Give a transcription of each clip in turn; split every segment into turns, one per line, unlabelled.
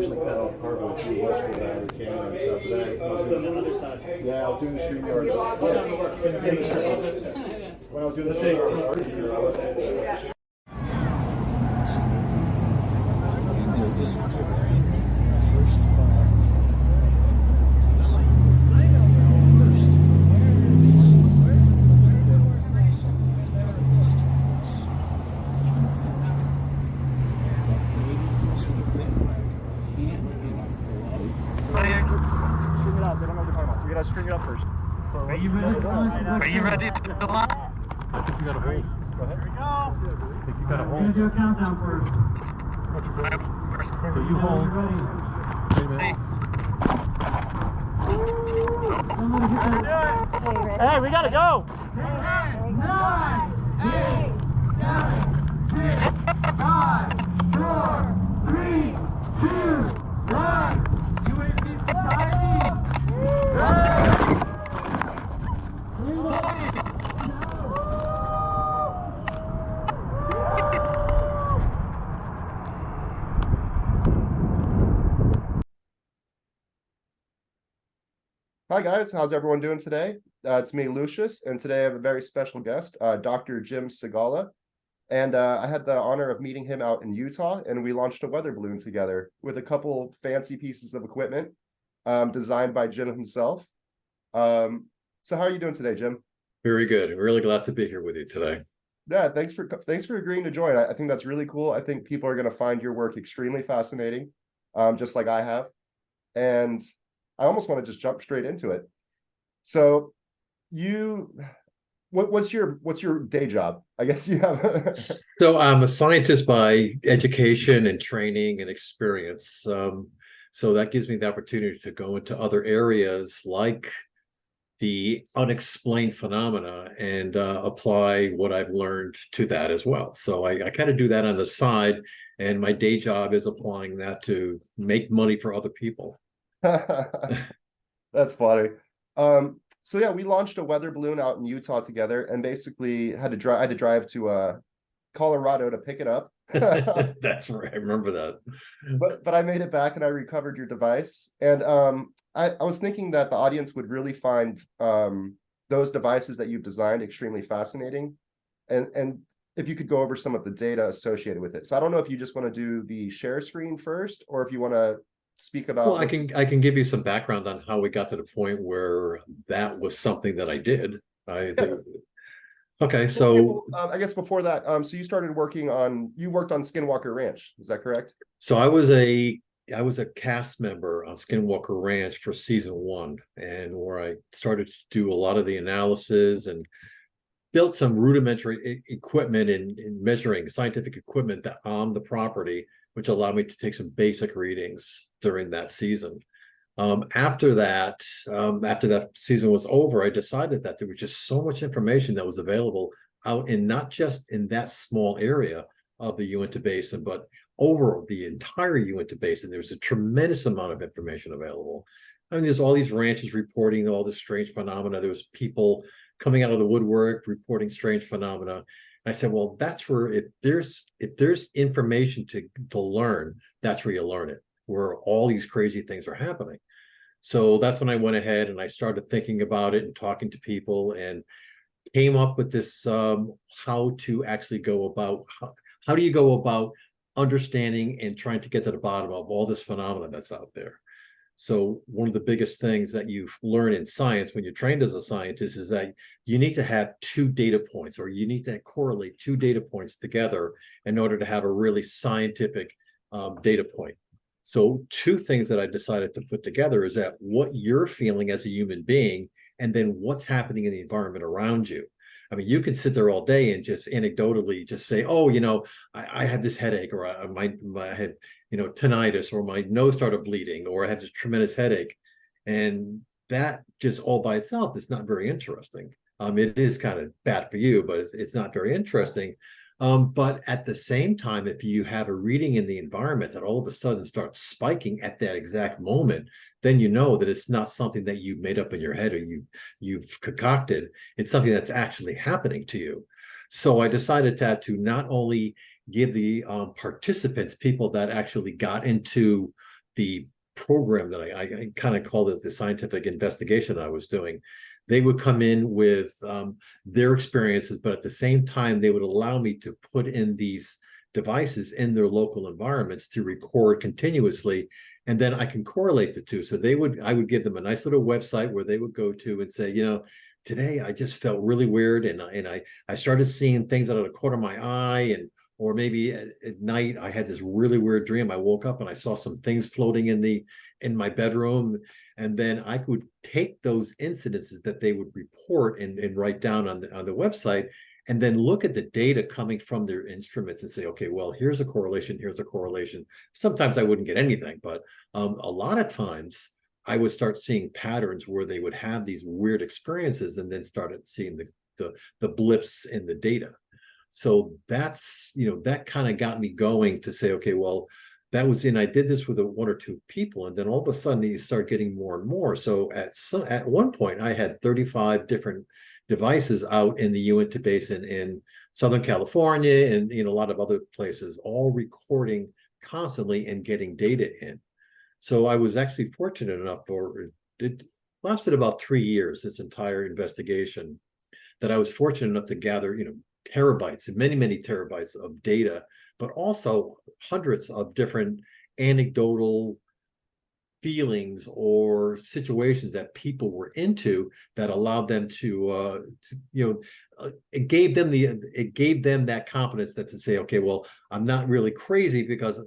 originally cut off cardboard too, was for that and camera and stuff. But then I was doing,
on the other side.
yeah, I was doing the StreamYard. When I was doing the StreamYard with artists here, I was able to. We gotta string it up first. So are you ready? Are you ready to launch? I think you got a hold. Go ahead. Here we go. I think you got a hold.
We're gonna do a countdown first.
So you hold. Ready? Hey, we gotta go.
10, 9, 8, 7, 6, 5, 4, 3, 2, 1. UAV society.
Hi guys, how's everyone doing today? It's me, Looshes, and today I have a very special guest, Dr. Jim Segala. And I had the honor of meeting him out in Utah, and we launched a weather balloon together with a couple fancy pieces of equipment designed by Jim himself. So how are you doing today, Jim?
Very good. I'm really glad to be here with you today.
Yeah, thanks for agreeing to join. I think that's really cool. I think people are going to find your work extremely fascinating, just like I have. And I almost want to just jump straight into it. So what's your day job? I guess you have.
So I'm a scientist by education and training and experience. So that gives me the opportunity to go into other areas like the unexplained phenomena and apply what I've learned to that as well. So I kind of do that on the side, and my day job is applying that to make money for other people.
That's funny. So yeah, we launched a weather balloon out in Utah together, and basically I had to drive to Colorado to pick it up.
That's right. I remember that.
But I made it back and I recovered your device. And I was thinking that the audience would really find those devices that you've designed extremely fascinating. And if you could go over some of the data associated with it. So I don't know if you just want to do the share screen first, or if you want to speak about.
Well, I can give you some background on how we got to the point where that was something that I did. I think. Okay, so
I guess before that, so you worked on Skinwalker Ranch, is that correct?
So I was a cast member on Skinwalker Ranch for season 1, and where I started to do a lot of the analysis and built some rudimentary equipment in measuring scientific equipment that on the property, which allowed me to take some basic readings during that season. After that season was over, I decided that there was just so much information that was available out in not just in that small area of the Uinta Basin, but over the entire Uinta Basin. There's a tremendous amount of information available. I mean, there's all these ranches reporting all this strange phenomena. There was people coming out of the woodwork reporting strange phenomena. And I said, well, that's where if there's information to learn, that's where you learn it, where all these crazy things are happening. So that's when I went ahead and I started thinking about it and talking to people and came up with this how to actually go about how do you go about understanding and trying to get to the bottom of all this phenomena that's out there. So one of the biggest things that you learn in science when you're trained as a scientist is that you need to have 2 data points, or you need to correlate 2 data points together in order to have a really scientific data point. So 2 things that I decided to put together is that what you're feeling as a human being, and then what's happening in the environment around you. I mean, you can sit there all day and just anecdotally just say, oh, I had this headache, or I had, tinnitus, or my nose started bleeding, or I had this tremendous headache. And that just all by itself is not very interesting. It is kind of bad for you, but it's not very interesting. But at the same time, if you have a reading in the environment that all of a sudden starts spiking at that exact moment, then you know that it's not something that you made up in your head or you've concocted. It's something that's actually happening to you. So I decided to not only give the participants, people that actually got into the program that I kind of called it the scientific investigation I was doing. They would come in with their experiences, but at the same time, they would allow me to put in these devices in their local environments to record continuously, and then I can correlate the two. So I would give them a nice little website where they would go to and say, today I just felt really weird, and I started seeing things out of the corner of my eye, and or maybe at night I had this really weird dream. I woke up and I saw some things floating in my bedroom, and then I could take those incidences that they would report and write down on the website, and then look at the data coming from their instruments and say, okay, well, here's a correlation, here's a correlation. Sometimes I wouldn't get anything, but a lot of times I would start seeing patterns where they would have these weird experiences, and then started seeing the blips in the data. So that's, that kind of got me going to say, okay, well, I did this with one or two people, and then all of a sudden you start getting more and more. So at one point I had 35 different devices out in the Uinta Basin in Southern California and a lot of other places, all recording constantly and getting data in. So I was actually fortunate enough, or it lasted about 3 years, this entire investigation, that I was fortunate enough to gather, terabytes and many terabytes of data, but also hundreds of different anecdotal feelings or situations that people were into that allowed them it gave them that confidence that to say, okay, well, I'm not really crazy, because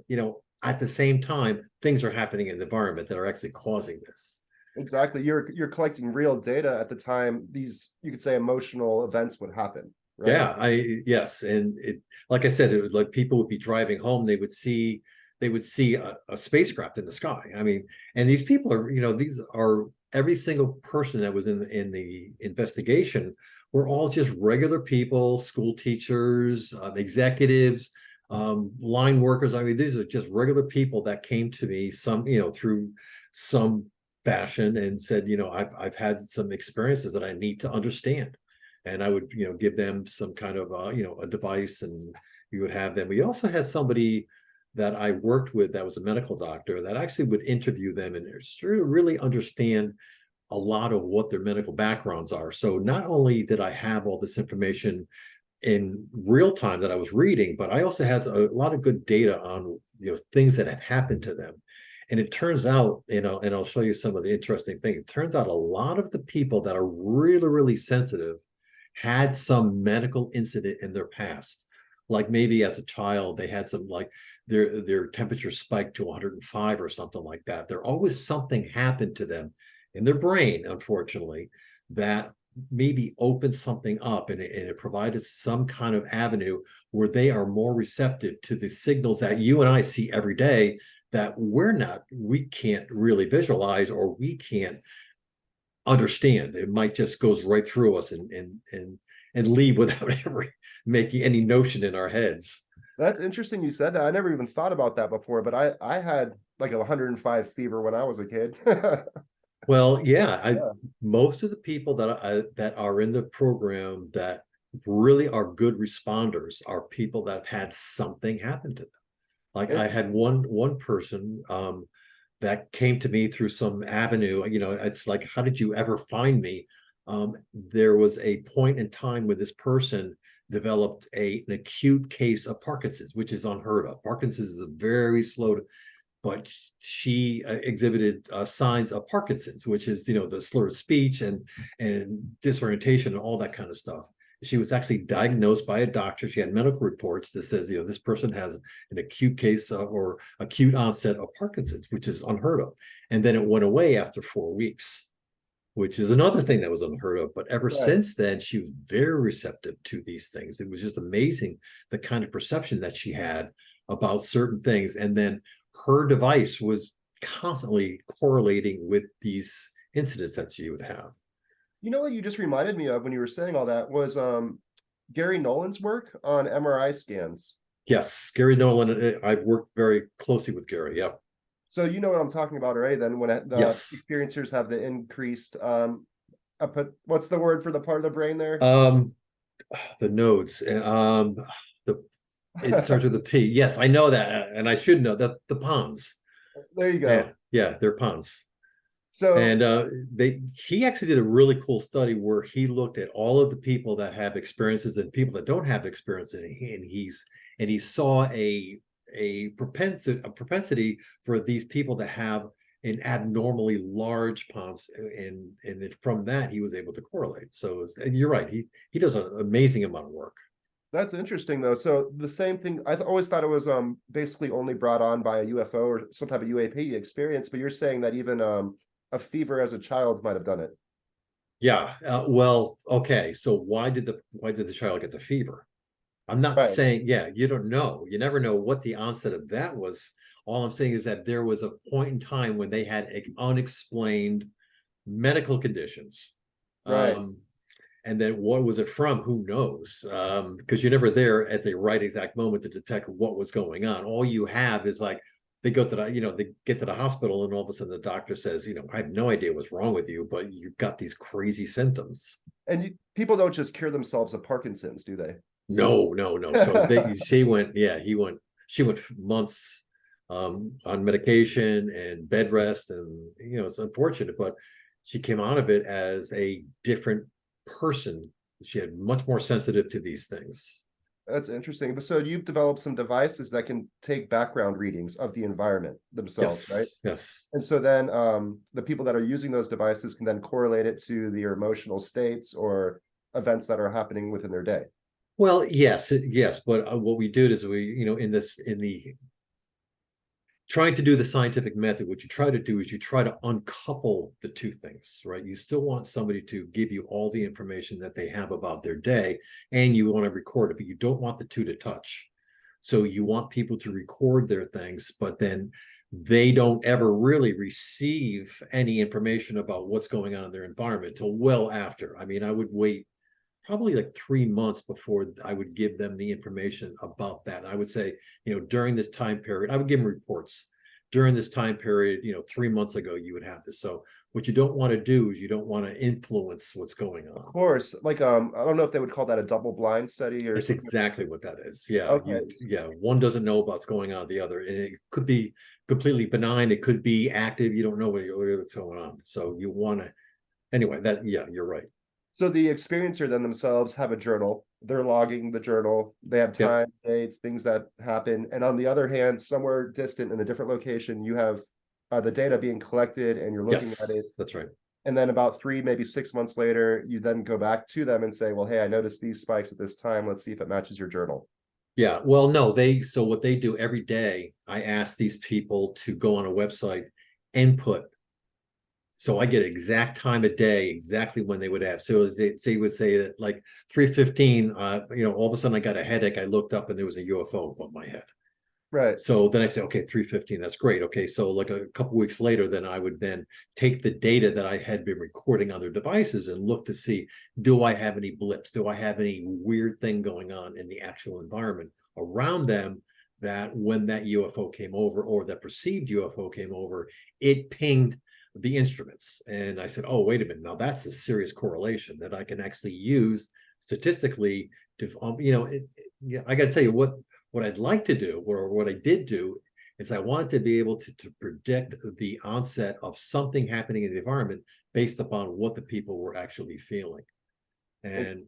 at the same time things are happening in the environment that are actually causing this.
Exactly. You're collecting real data at the time these, you could say, emotional events would happen, right?
Yeah, yes. And like I said, it was like people would be driving home, they would see a spacecraft in the sky. I mean, and these people are, these are every single person that was in the investigation were all just regular people, school teachers, executives, line workers. I mean, these are just regular people that came to me through some fashion and said, I've had some experiences that I need to understand. And I would, give them some kind of, a device, and we would have them. We also had somebody that I worked with that was a medical doctor that actually would interview them and really understand a lot of what their medical backgrounds are. So not only did I have all this information in real time that I was reading, but I also had a lot of good data on, things that have happened to them. And it turns out, and I'll show you some of the interesting things. It turns out a lot of the people that are really, really sensitive had some medical incident in their past. Like maybe as a child, they had some, like their temperature spiked to 105 or something like that. There always something happened to them in their brain, unfortunately, that maybe opened something up, and it provided some kind of avenue where they are more receptive to the signals that you and I see every day that we can't really visualize, or we can't understand. It might just goes right through us and leave without ever making any notion in our heads.
That's interesting you said that. I never even thought about that before, but I had like a 105 fever when I was a kid.
Well, yeah,
Yeah.
most of the people that are in the program that really are good responders are people that have had something happen to them. Like I had one person that came to me through some avenue. It's like, how did you ever find me? There was a point in time where this person developed an acute case of Parkinson's, which is unheard of. Parkinson's is a very slow, but she exhibited signs of Parkinson's, which is, the slurred speech and disorientation and all that kind of stuff. She was actually diagnosed by a doctor. She had medical reports that says, this person has an acute case or acute onset of Parkinson's, which is unheard of. And then it went away after 4 weeks, which is another thing that was unheard of. But ever since then, she was very receptive to these things. It was just amazing the kind of perception that she had about certain things. And then her device was constantly correlating with these incidents that she would have.
You know what you just reminded me of when you were saying all that was Gary Nolan's work on MRI scans.
Yes, Gary Nolan. I've worked very closely with Gary. Yep.
So you know what I'm talking about already then, when the
Yes.
experiencers have the increased what's the word for the part of the brain there?
The nodes. It starts with a P. Yes, I know that, and I should know the pons.
There you
Yeah,
go.
yeah, they're puns.
So
And he actually did a really cool study where he looked at all of the people that have experiences and people that don't have experience, and he saw a propensity for these people to have an abnormally large ponds, and then from that he was able to correlate. So, and you're right, he does an amazing amount of work.
that's interesting though. So the same thing, always thought it was basically only brought on by a UFO or some type of UAP experience, but you're saying that even a fever as a child might have done it.
Yeah, well, okay, so why did the child get the fever? I'm not
Right,
saying, yeah, you don't know. You never know what the onset of that was. All I'm saying is that there was a point in time when they had unexplained medical conditions.
right.
Um, and then what was it from? Who knows? Because you're never there at the right exact moment to detect what was going on. All you have is like they go to they get to the hospital, and all of a sudden the doctor says, I have no idea what's wrong with you, but you've got these crazy symptoms.
And people don't just cure themselves of Parkinson's, do they?
No, no, no. So she went, yeah, she went months on medication and bed rest, and it's unfortunate, but she came out of it as a different person. She had much more sensitive to these things.
That's interesting. But so you've developed some devices that can take background readings of the environment themselves, right?
Yes, yes.
And so then the people that are using those devices can then correlate it to their emotional states or events that are happening within their day.
Well, yes, yes, but what we did is in the trying to do the scientific method, what you try to do is you try to uncouple the two things, right? You still want somebody to give you all the information that they have about their day, and you want to record it, but you don't want the two to touch. So you want people to record their things, but then they don't ever really receive any information about what's going on in their environment till well after. I mean, I would wait probably like 3 months before I would give them the information about that. And I would say, during this time period, I would give them reports. During this time period, 3 months ago, you would have this. So what you don't want to do is you don't want to influence what's going
Of
on.
course, like I don't know if they would call that a double blind study or
It's
something.
exactly what that is. Yeah,
Okay.
one doesn't know about what's going on the other, and it could be completely benign. It could be active. You don't know what's going on. So you want to, anyway, yeah, you're right.
So the experiencer then themselves have a journal. They're logging the journal. They have
Yep.
time, dates, things that happen. And on the other hand, somewhere distant in a different location, you have the data being collected and you're looking at it.
Yes, that's right.
And then about 3, maybe 6 months later, you then go back to them and say, well, hey, I noticed these spikes at this time. Let's see if it matches your journal.
Yeah, well, no, so what they do every day, I ask these people to go on a website, input. So I get exact time of day, exactly when they would have. So they would say that like 3:15, all of a sudden I got a headache. I looked up and there was a UFO above my head.
Right.
So then I say, okay, 3:15, that's great. Okay, so like a couple weeks later, then I would then take the data that I had been recording on their devices and look to see, do I have any blips? Do I have any weird thing going on in the actual environment around them, that when that UFO came over, or that perceived UFO came over, it pinged the instruments. And I said, oh, wait a minute, now that's a serious correlation that I can actually use statistically to, yeah, I got to tell you what I'd like to do, or what I did do, is I wanted to be able to predict the onset of something happening in the environment based upon what the people were actually feeling. And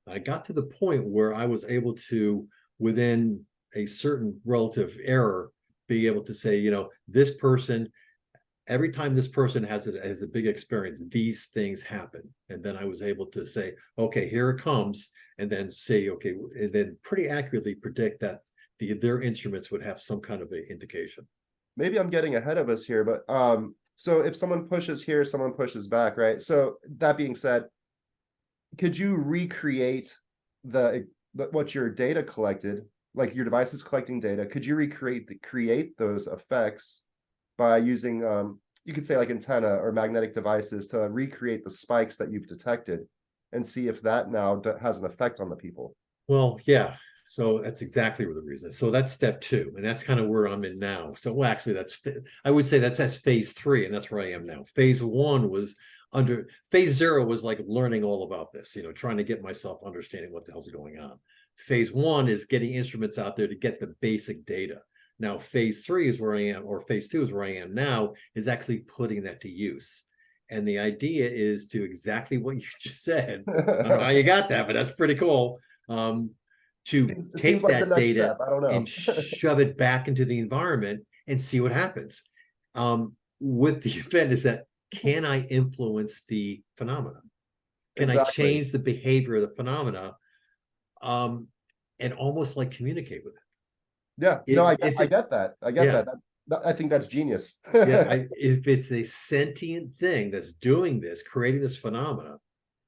I got to the point where I was able to, within a certain relative error, be able to say, this person, every time this person has a big experience, these things happen. And then I was able to say, okay, here it comes, and then say, okay, and then pretty accurately predict that their instruments would have some kind of an indication.
Maybe I'm getting ahead of us here, but so if someone pushes here, someone pushes back, right? So that being said, could you recreate what your data collected, like your device is collecting data? Could you create those effects by using you could say like antenna or magnetic devices to recreate the spikes that you've detected and see if that now has an effect on the people?
Well, yeah. So that's exactly the reason. So that's step 2, and that's kind of where I'm in now. So, well, actually, I would say that's phase 3, and that's where I am now. Phase 1 was phase 0 was like learning all about this, trying to get myself understanding what the hell's going on. Phase 1 is getting instruments out there to get the basic data. Now, phase 3 is where I am, or phase 2 is where I am now, is actually putting that to use. And the idea is to exactly what you just said. I don't know how you got that, but that's pretty cool. To
It seems
take
like the
that
next
data
step. I don't
and
know.
shove it back into the environment and see what happens. With the event is that, can I influence the phenomena? Can I
Exactly.
change the behavior of the phenomena? And almost like communicate with
Yeah.
it.
No,
If
I
it,
get that. I get
yeah,
that. I think that's genius.
yeah. If it's a sentient thing that's doing this, creating this phenomena,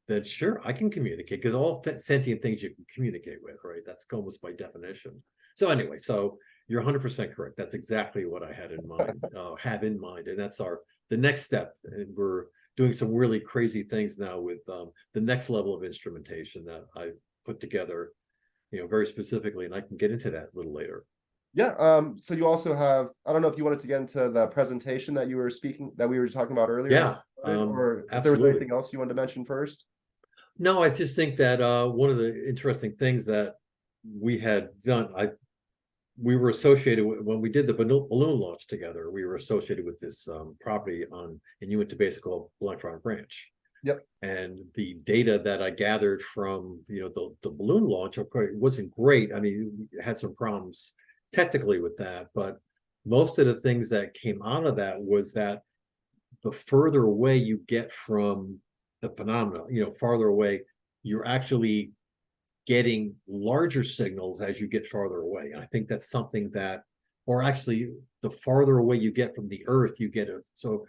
then sure, I can communicate, because all sentient things you can communicate with, right? That's almost by definition. So anyway, so you're 100% correct. That's exactly what I had in mind, and that's the next step. And we're doing some really crazy things now with the next level of instrumentation that I put together, very specifically, and I can get into that a little later.
Yeah. So you also have, I don't know if you wanted to get into the presentation that we were talking about earlier,
Yeah,
or if there was
absolutely.
anything else you wanted to mention first.
No, I just think that one of the interesting things that we had done, we were associated with, when we did the balloon launch together, we were associated with this property in Uinta called Bluntfront Ranch.
Yep.
And the data that I gathered from the balloon launch, of course, wasn't great. I mean, we had some problems technically with that, but most of the things that came out of that was that the further away you get from the phenomena, farther away, you're actually getting larger signals as you get farther away. And I think that's something that, or actually, the farther away you get from the Earth, you get it. So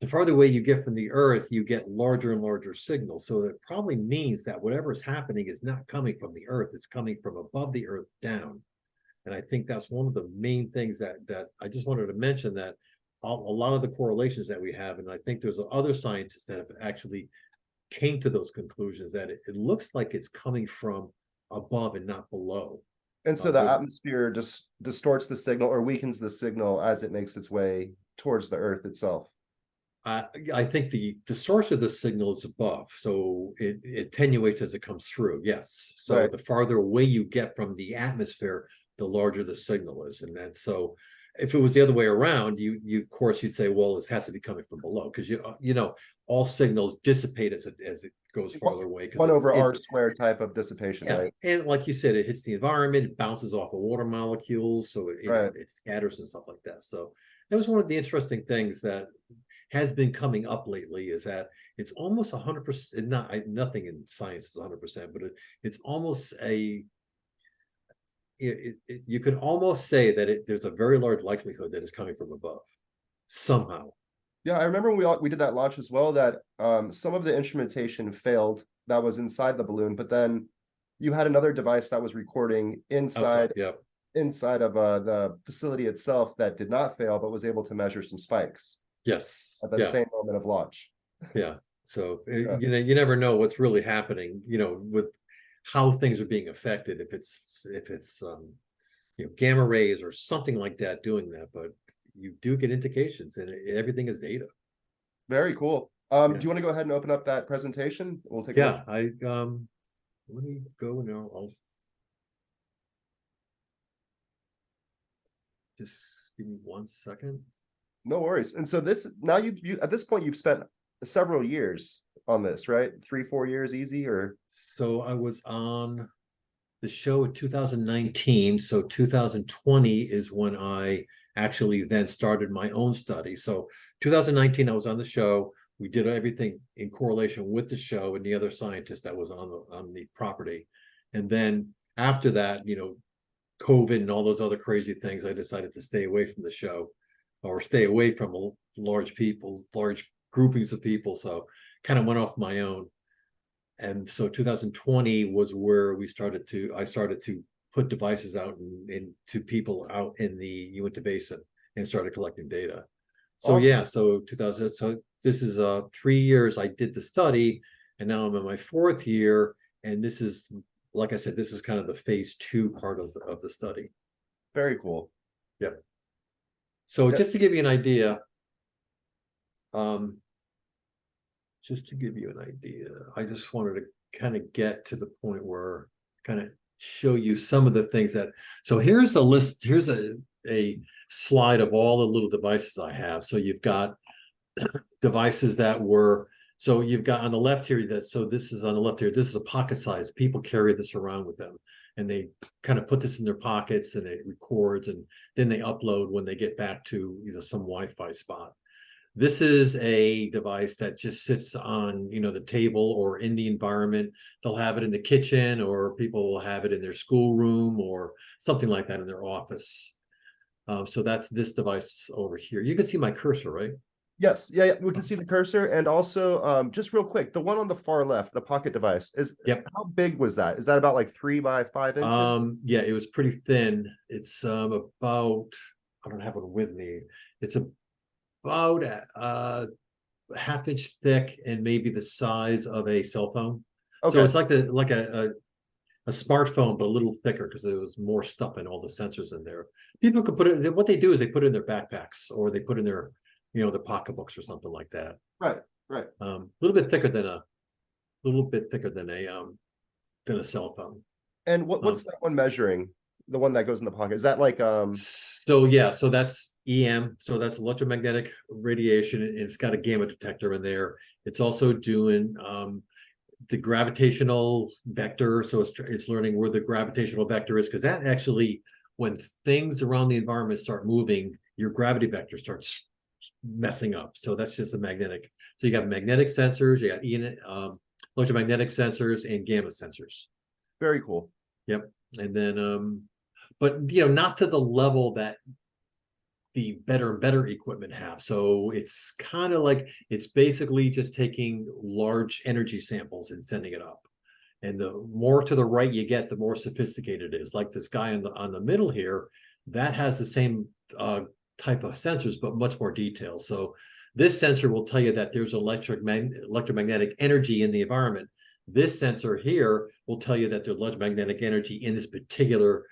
the farther away you get from the Earth, you get larger and larger signals. So that probably means that whatever is happening is not coming from the Earth; it's coming from above the Earth down. And I think that's one of the main things that I just wanted to mention, that a lot of the correlations that we have, and I think there's other scientists that have actually came to those conclusions, that it looks like it's coming from above and not below.
And so the
There,
atmosphere just distorts the signal or weakens the signal as it makes its way towards the Earth itself.
I think the source of the signal is above, so it attenuates as it comes through. Yes, so
Right.
the farther away you get from the atmosphere, the larger the signal is, and then so if it was the other way around, you of course you'd say, well, this has to be coming from below, because all signals dissipate as it goes farther away, because
One over R squared type of dissipation,
yeah,
right?
and like you said, it hits the environment, it bounces off of water molecules, so
Right.
it scatters and stuff like that. So that was one of the interesting things that has been coming up lately, is that it's almost 100%, nothing in science is 100%, but it's almost you can almost say that there's a very large likelihood that it's coming from above somehow.
Yeah, I remember when we did that launch as well, that some of the instrumentation failed that was inside the balloon, but then you had another device that was recording
Outside, yeah.
inside of the facility itself that did not fail, but was able to measure some spikes
Yes,
at that
yeah,
same moment of launch.
yeah. So
Yeah.
you never know what's really happening, with how things are being affected, if it's gamma rays or something like that doing that, but you do get indications, and everything is data.
Very cool.
Yeah,
Do you want to go ahead and open up that presentation? We'll take a look.
yeah. Let me go and I'll just give me 1 second.
No worries. And so this now you at this point you've spent several years on this, right? 3-4 years easy, or
So I was on the show in 2019. So 2020 is when I actually then started my own study. So 2019, I was on the show. We did everything in correlation with the show and the other scientist that was on the property. And then after that, COVID and all those other crazy things, I decided to stay away from the show, or stay away from large groupings of people. So kind of went off my own. And so 2020 was where I started to put devices out to people out in the Uinta Basin, and started collecting data. So
awesome.
yeah, so 2000, so this is 3 years I did the study, and now I'm in my 4th year, and this is, like I said, this is kind of the phase 2 part of the study.
Very cool.
Yeah. So just to give you an idea, I just wanted to kind of get to the point where kind of show you some of the things that, so here's the list. a slide of all the little devices I have. So you've got devices that were, so you've got on the left here that, so this is on the left here, this is a pocket size. People carry this around with them and they kind of put this in their pockets and it records and then they upload when they get back to some Wi-Fi spot. This is a device that just sits on, the table or in the environment. They'll have it in the kitchen, or people will have it in their schoolroom or something like that in their office. So that's this device over here. You can see my cursor, right?
Yes, yeah, we can see the cursor. And also, just real quick, the one on the far left, the pocket device,
Yep.
How big was that? Is that about like 3 by 5 inches?
Yeah, it was pretty thin. It's about, I don't have it with me. It's about half-inch thick and maybe the size of a cell phone. So
Okay.
it's like a smartphone, but a little thicker because there was more stuff and all the sensors in there. People could put it, what they do is they put it in their backpacks or they put in their, their pocketbooks or something like that.
Right, right.
A little bit thicker than a cell phone.
And what's that one measuring? The one that goes in the pocket? Is that like
So yeah, so that's EM, so that's electromagnetic radiation, and it's got a gamma detector in there. It's also doing the gravitational vector, so it's learning where the gravitational vector is, because that actually, when things around the environment start moving, your gravity vector starts messing up. So that's just a magnetic. So you got magnetic sensors, you got electromagnetic sensors and gamma sensors.
very cool.
Yep. And then but not to the level that the better and better equipment have. So it's kind of like, it's basically just taking large energy samples and sending it up. And the more to the right you get, the more sophisticated it is. Like this guy on the middle here, that has the same type of sensors, but much more detail. So this sensor will tell you that there's electromagnetic energy in the environment. This sensor here will tell you that there's electromagnetic energy in this particular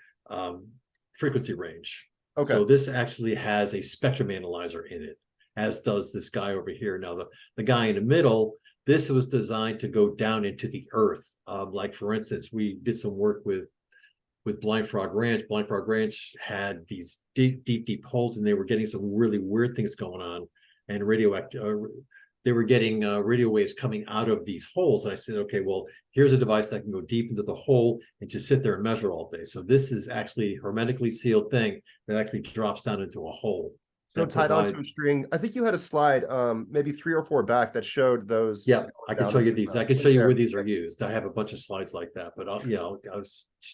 frequency range.
Okay.
So this actually has a spectrum analyzer in it, as does this guy over here. Now the guy in the middle, this was designed to go down into the earth. Like for instance, we did some work with Blind Frog Ranch. Blind Frog Ranch had these deep holes, and they were getting some really weird things going on, and they were getting radio waves coming out of these holes. And I said, okay, well, here's a device that can go deep into the hole and just sit there and measure all day. So this is actually a hermetically sealed thing that actually drops down into a hole.
So tied onto a string. I think you had a slide, maybe 3 or 4 back, that showed those.
Yeah, I can show you these. I can show you where these are used. I have a bunch of slides like that, but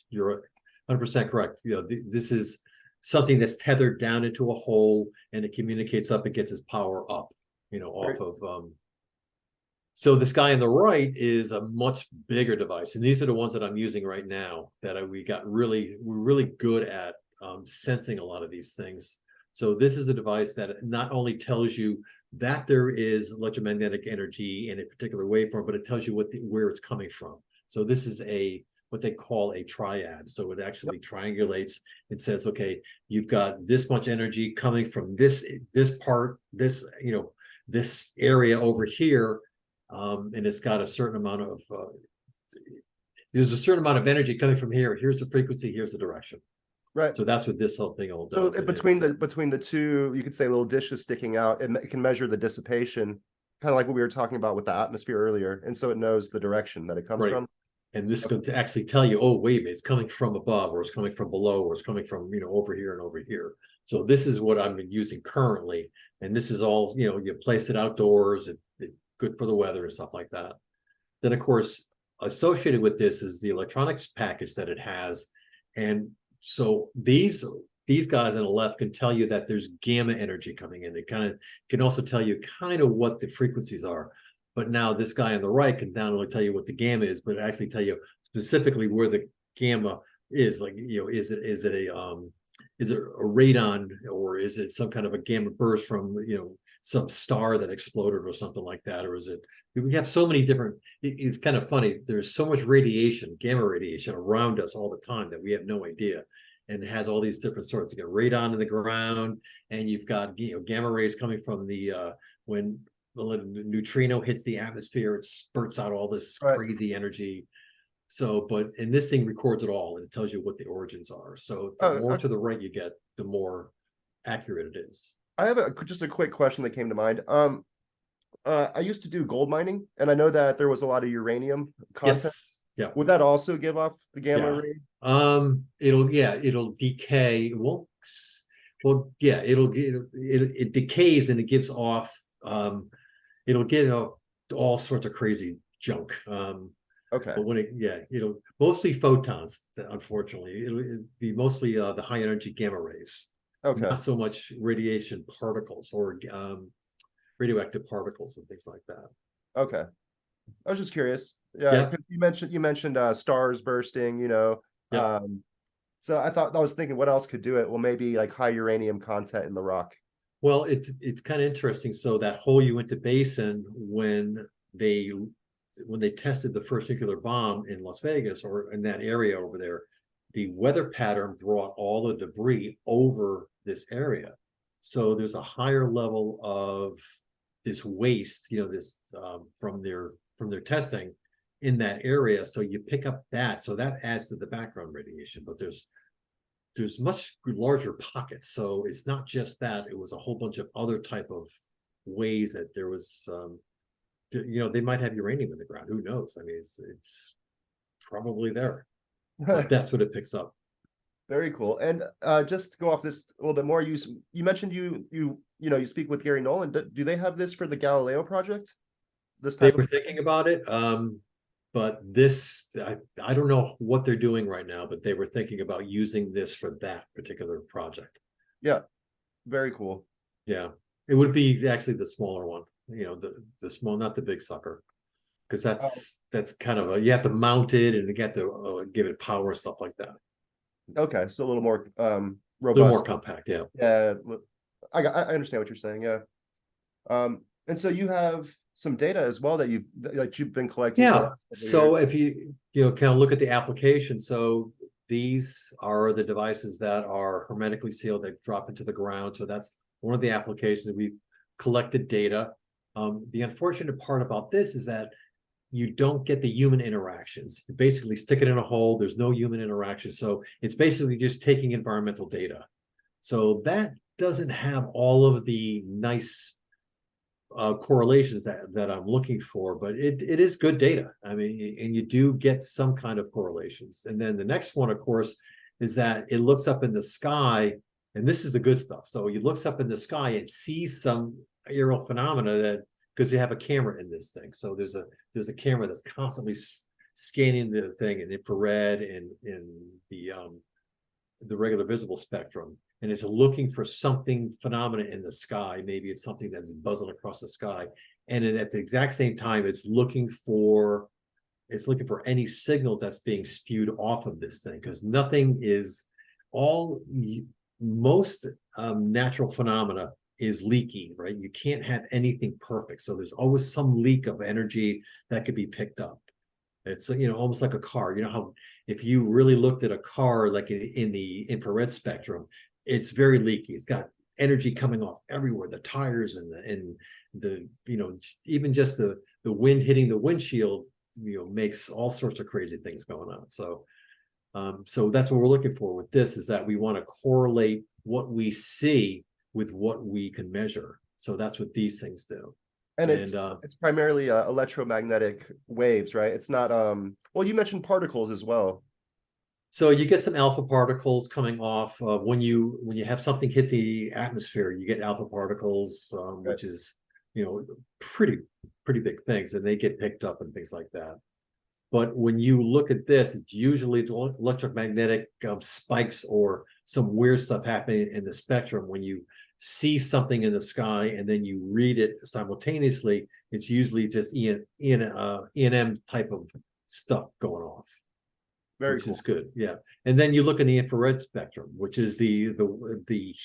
you're 100% correct. This is something that's tethered down into a hole and it communicates up and gets its power up. Off of so this guy on the right is a much bigger device, and these are the ones that I'm using right now that we're really good at sensing a lot of these things. So this is a device that not only tells you that there is electromagnetic energy in a particular waveform, but it tells you where it's coming from. So this is what they call a triad. So it actually triangulates and says, okay, you've got this much energy coming from this part, this area over here, and it's got a certain amount of there's a certain amount of energy coming from here. Here's the frequency, here's the direction.
Right.
So that's what this whole thing all does.
So between the two, you could say little dishes sticking out, it can measure the dissipation, kind of like what we were talking about with the atmosphere earlier. And so it knows the direction that it comes from.
And this is going to actually tell you, oh, wait, it's coming from above, or it's coming from below, or it's coming from, over here and over here. So this is what I'm using currently. And this is all, you place it outdoors, it's good for the weather and stuff like that. Then, of course, associated with this is the electronics package that it has. And so these guys on the left can tell you that there's gamma energy coming in. They kind of can also tell you kind of what the frequencies are. But now this guy on the right can not only tell you what the gamma is, but actually tell you specifically where the gamma is. Like, is it a radon, or is it some kind of a gamma burst from, some star that exploded or something like that? Or is it, we have so many different, it's kind of funny. There's so much radiation, gamma radiation around us all the time that we have no idea. And it has all these different sorts. You got radon in the ground, and you've got, gamma rays coming from when the neutrino hits the atmosphere, it spurts out all this crazy energy. So, and this thing records it all, and it tells you what the origins are. So the more to the right you get, the more accurate it is.
I have just a quick question that came to mind. I used to do gold mining, and I know that there was a lot of uranium content.
Yes. Yeah.
Would that also give off the gamma
Yeah.
ray?
It'll decay. It won't. Well, yeah, it decays and it gives off. It'll give off all sorts of crazy junk.
Okay.
But it'll mostly photons. Unfortunately, it'll be mostly the high energy gamma rays,
Okay.
not so much radiation particles or radioactive particles and things like that.
Okay. I was just curious. Yeah,
Yeah,
because you mentioned stars bursting,
yeah.
So I was thinking what else could do it? Well, maybe like high uranium content in the rock.
Well, it's kind of interesting. So that whole Uinta Basin, when they tested the first nuclear bomb in Las Vegas or in that area over there, the weather pattern brought all the debris over this area. So there's a higher level of this waste, this from their testing in that area. So you pick up that. So that adds to the background radiation, but there's much larger pockets. So it's not just that, it was a whole bunch of other type of ways that there was they might have uranium in the ground. Who knows? I mean, it's probably there, but that's what it picks up.
Very cool. And just to go off this a little bit more, you mentioned you speak with Gary Nolan. Do they have this for the Galileo project? This
They
type
were
of
thinking about it, but this I don't know what they're doing right now, but they were thinking about using this for that particular project.
Yeah, very cool.
Yeah, it would be actually the smaller one, the small, not the big sucker, because that's kind of you have to mount it and you have to give it power, stuff like that.
Okay, so a little more
A little more
robust.
compact, yeah.
Yeah, I understand what you're saying. Yeah. And so you have some data as well that you've been collecting for the
Yeah.
last couple of
So
years.
if you kind of look at the application, so these are the devices that are hermetically sealed, they drop into the ground. So that's one of the applications. We've collected data. The unfortunate part about this is that you don't get the human interactions. You basically stick it in a hole, there's no human interaction. So it's basically just taking environmental data. So that doesn't have all of the nice correlations that I'm looking for, but it is good data. I mean, and you do get some kind of correlations. And then the next one, of course, is that it looks up in the sky, and this is the good stuff. So it looks up in the sky and sees some aerial phenomena that, because you have a camera in this thing. So there's a camera that's constantly scanning the thing in infrared and in the regular visible spectrum, and it's looking for something phenomena in the sky. Maybe it's something that's buzzing across the sky, and at the exact same time, it's looking for any signal that's being spewed off of this thing, because nothing is most natural phenomena is leaky, right? You can't have anything perfect, so there's always some leak of energy that could be picked up. It's almost like a car. You know how if you really looked at a car like in the infrared spectrum, it's very leaky. It's got energy coming off everywhere. The tires and the even just the wind hitting the windshield makes all sorts of crazy things going on. So so that's what we're looking for with this, is that we want to correlate what we see with what we can measure. So that's what these things do.
And it's primarily electromagnetic waves, right? It's not well, you mentioned particles as well.
So you get some alpha particles coming off when you have something hit the atmosphere, you get alpha particles,
Right.
which is pretty big things, and they get picked up and things like that. But when you look at this, it's usually electromagnetic spikes or some weird stuff happening in the spectrum. When you see something in the sky and then you read it simultaneously, it's usually just EM type of stuff going off.
Very
Which
cool.
is good, yeah. And then you look in the infrared spectrum, which is the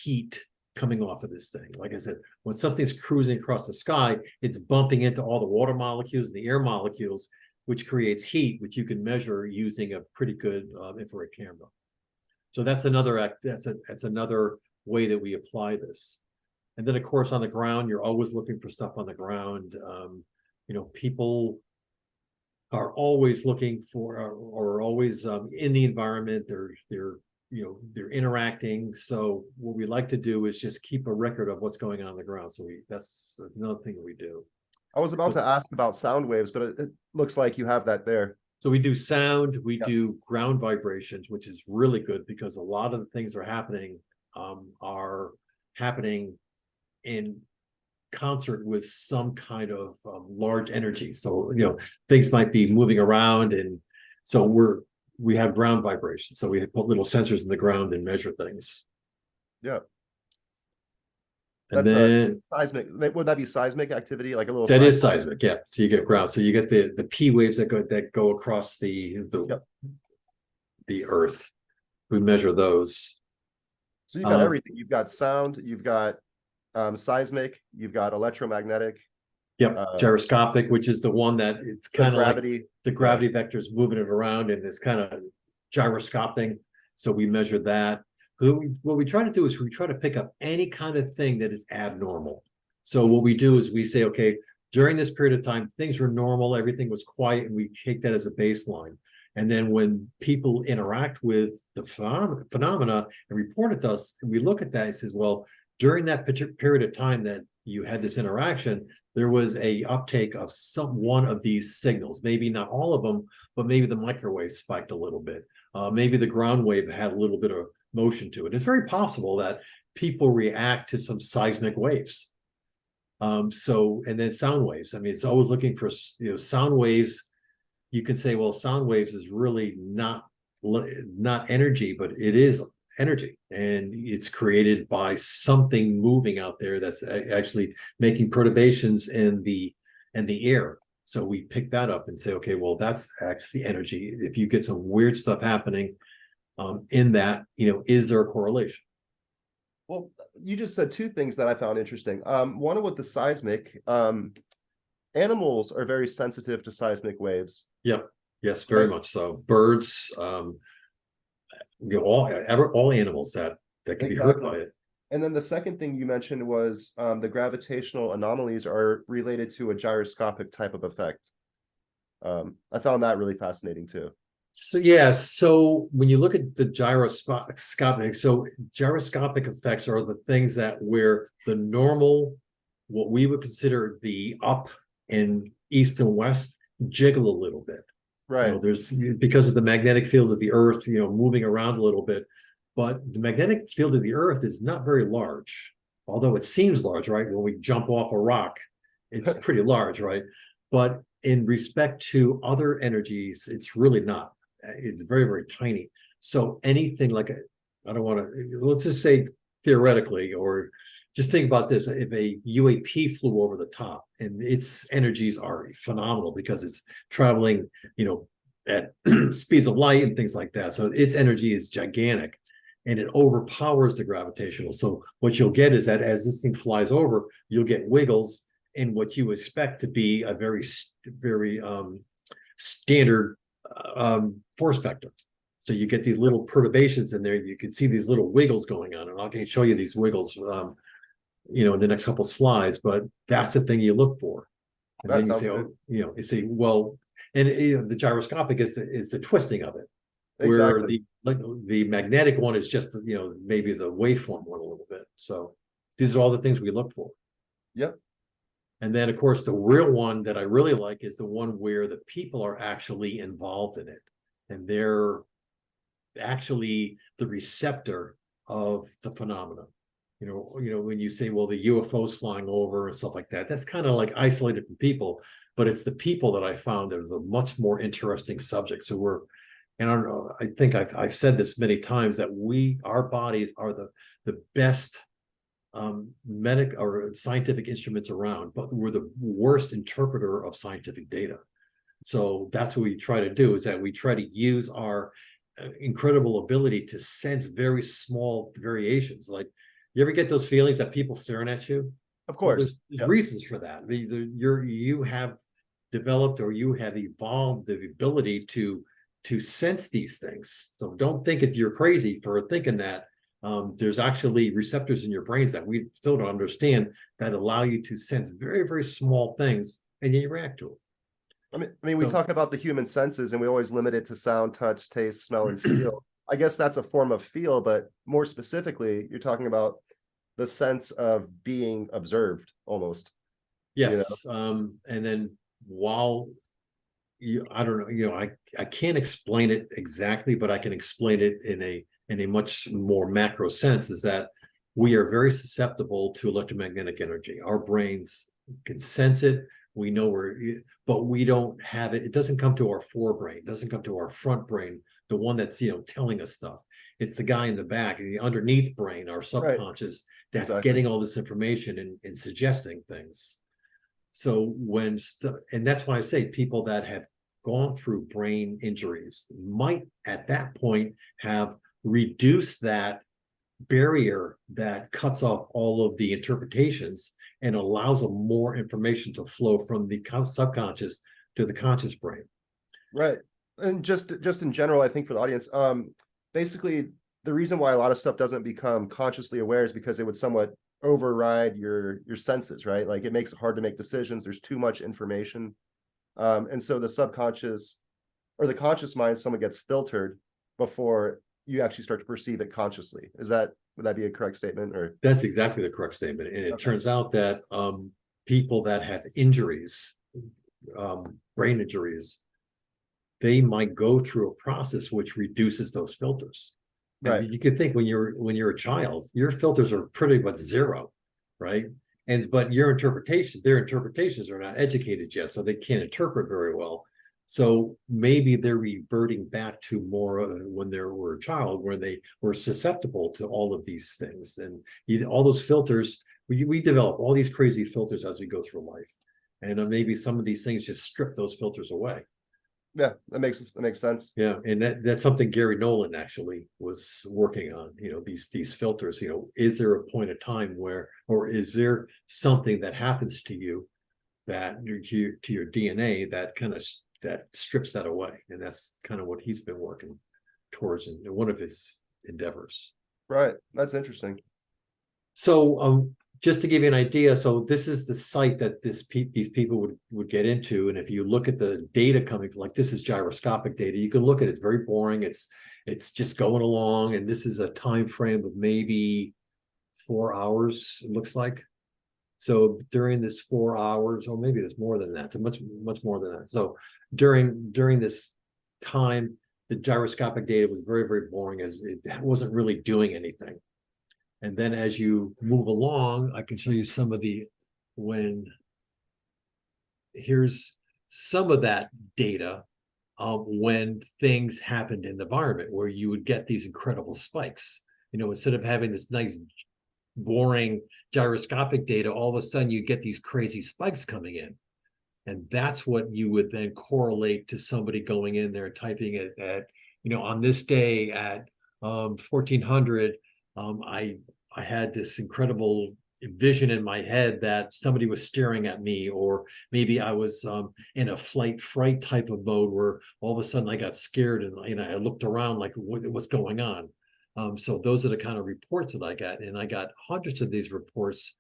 heat coming off of this thing. Like I said, when something's cruising across the sky, it's bumping into all the water molecules and the air molecules, which creates heat, which you can measure using a pretty good infrared camera. So that's another way that we apply this. And then, of course, on the ground, you're always looking for stuff on the ground. People are always looking for, or always in the environment. They're they're interacting. So what we like to do is just keep a record of what's going on the ground. So that's another thing that we do.
I was about to ask about sound waves, but it looks like you have that there.
So we do sound, we
Yeah.
do ground vibrations, which is really good because a lot of the things are happening in concert with some kind of large energy. So things might be moving around, and so we have ground vibrations. So we put little sensors in the ground and measure things.
Yeah.
And
That's
then
seismic. Would that be seismic activity, like a little?
that is seismic, yeah. So you get ground. So you get the P waves that go across the earth. We measure those.
So you've got everything. You've got sound. You've got seismic. You've got electromagnetic.
Yep, gyroscopic, which is the one that it's kind of like
gravity.
the gravity vector is moving it around and it's kind of gyroscoping. So we measure that. What we try to do is we try to pick up any kind of thing that is abnormal. So what we do is we say, okay, during this period of time, things were normal, everything was quiet, and we take that as a baseline. And then when people interact with the phenomena and report it to us, and we look at that and says, well, during that period of time that you had this interaction, there was a uptake of one of these signals. Maybe not all of them, but maybe the microwave spiked a little bit. Maybe the ground wave had a little bit of motion to it. It's very possible that people react to some seismic waves. And then sound waves. I mean, it's always looking for sound waves. You can say, well, sound waves is really not energy, but it is energy, and it's created by something moving out there that's actually making perturbations in the air. So we pick that up and say, okay, well, that's actually energy. If you get some weird stuff happening in that, is there a correlation?
Well, you just said two things that I found interesting. One with the seismic, animals are very sensitive to seismic waves.
Yep. Yes, very much so. Birds, all animals that can be hurt by it.
And then the second thing you mentioned was the gravitational anomalies are related to a gyroscopic type of effect. I found that really fascinating too.
So when you look at the gyroscopic effects are the things that where the normal, what we would consider the up and east and west, jiggle a little bit.
Right.
There's because of the magnetic fields of the earth, moving around a little bit. But the magnetic field of the earth is not very large, although it seems large, right? When we jump off a rock, it's pretty large, right? But in respect to other energies, it's really not. It's very, very tiny. So anything like let's just say theoretically, or just think about this. If a UAP flew over the top and its energies are phenomenal because it's traveling, at speeds of light and things like that. So its energy is gigantic and it overpowers the gravitational. So what you'll get is that as this thing flies over, you'll get wiggles in what you expect to be a very, very standard force vector. So you get these little perturbations in there. You can see these little wiggles going on, and I can show you these wiggles, in the next couple of slides. But that's the thing you look for, and then you say, you say, well, and the gyroscopic is the twisting of it,
Exactly.
where the magnetic one is just maybe the waveform one a little bit. So these are all the things we look for.
Yep.
And then, of course, the real one that I really like is the one where the people are actually involved in it. And they're actually the receptor of the phenomena. When you say, well, the UFOs flying over and stuff like that, that's kind of like isolated from people. But it's the people that I found that are the much more interesting subject. So and I don't know, I think I've said this many times that our bodies are the best medic or scientific instruments around, but we're the worst interpreter of scientific data. So that's what we try to do, is that we try to use our incredible ability to sense very small variations. Like, you ever get those feelings that people staring at you?
Of course.
Well, there's reasons for that. You have developed, or you have evolved the ability to sense these things. So don't think that you're crazy for thinking that. There's actually receptors in your brains that we still don't understand that allow you to sense very, very small things, and then you react to them.
I mean, we talk about the human senses, and we always limit it to sound, touch, taste, smell, and feel. I guess that's a form of feel, but more specifically, you're talking about the sense of being observed almost, you know?
Yes. And then while I don't know, I can't explain it exactly, but I can explain it in a much more macro sense, is that we are very susceptible to electromagnetic energy. Our brains can sense it. We know but we don't have it. It doesn't come to our forebrain, it doesn't come to our front brain, the one that's, telling us stuff. It's the guy in the back, the underneath brain, our
Right,
subconscious, that's
exactly.
getting all this information and suggesting things. So and that's why I say people that have gone through brain injuries might at that point have reduced that barrier that cuts off all of the interpretations and allows a more information to flow from the subconscious to the conscious brain.
Right. And just in general, I think for the audience, basically the reason why a lot of stuff doesn't become consciously aware is because it would somewhat override your senses, right? Like it makes it hard to make decisions. There's too much information. And so the subconscious or the conscious mind somewhat gets filtered before you actually start to perceive it consciously. Would that be a correct statement? Or
That's exactly the correct statement. And it
okay.
turns out that people that have injuries, brain injuries, they might go through a process which reduces those filters. And
Right.
you can think when you're a child, your filters are pretty much zero, right? But their interpretations are not educated yet, so they can't interpret very well. So maybe they're reverting back to more when they were a child, where they were susceptible to all of these things, and all those filters. We develop all these crazy filters as we go through life, and maybe some of these things just strip those filters away.
Yeah, that makes sense.
Yeah, and that's something Gary Nolan actually was working on. These filters. Is there a point of time where, or is there something that happens to you that to your DNA that that strips that away? And that's kind of what he's been working towards in one of his endeavors.
Right. That's interesting.
So, just to give you an idea, so this is the site that these people would get into, and if you look at the data coming from, like, this is gyroscopic data, you can look at it. It's very boring. It's just going along, and this is a time frame of maybe 4 hours. It looks like. So during this 4 hours, or maybe there's more than that. So much more than that. So during this time, the gyroscopic data was very, very boring, as it wasn't really doing anything. And then as you move along, I can show you some of here's some of that data when things happened in the environment, where you would get these incredible spikes. Instead of having this nice, boring gyroscopic data, all of a sudden you get these crazy spikes coming in. And that's what you would then correlate to somebody going in there, typing it at, on this day at 1400, I had this incredible vision in my head that somebody was staring at me, or maybe I was in a flight fright type of mode, where all of a sudden I got scared and I looked around like, what's going on? So those are the kind of reports that I got, and I got hundreds of these reports,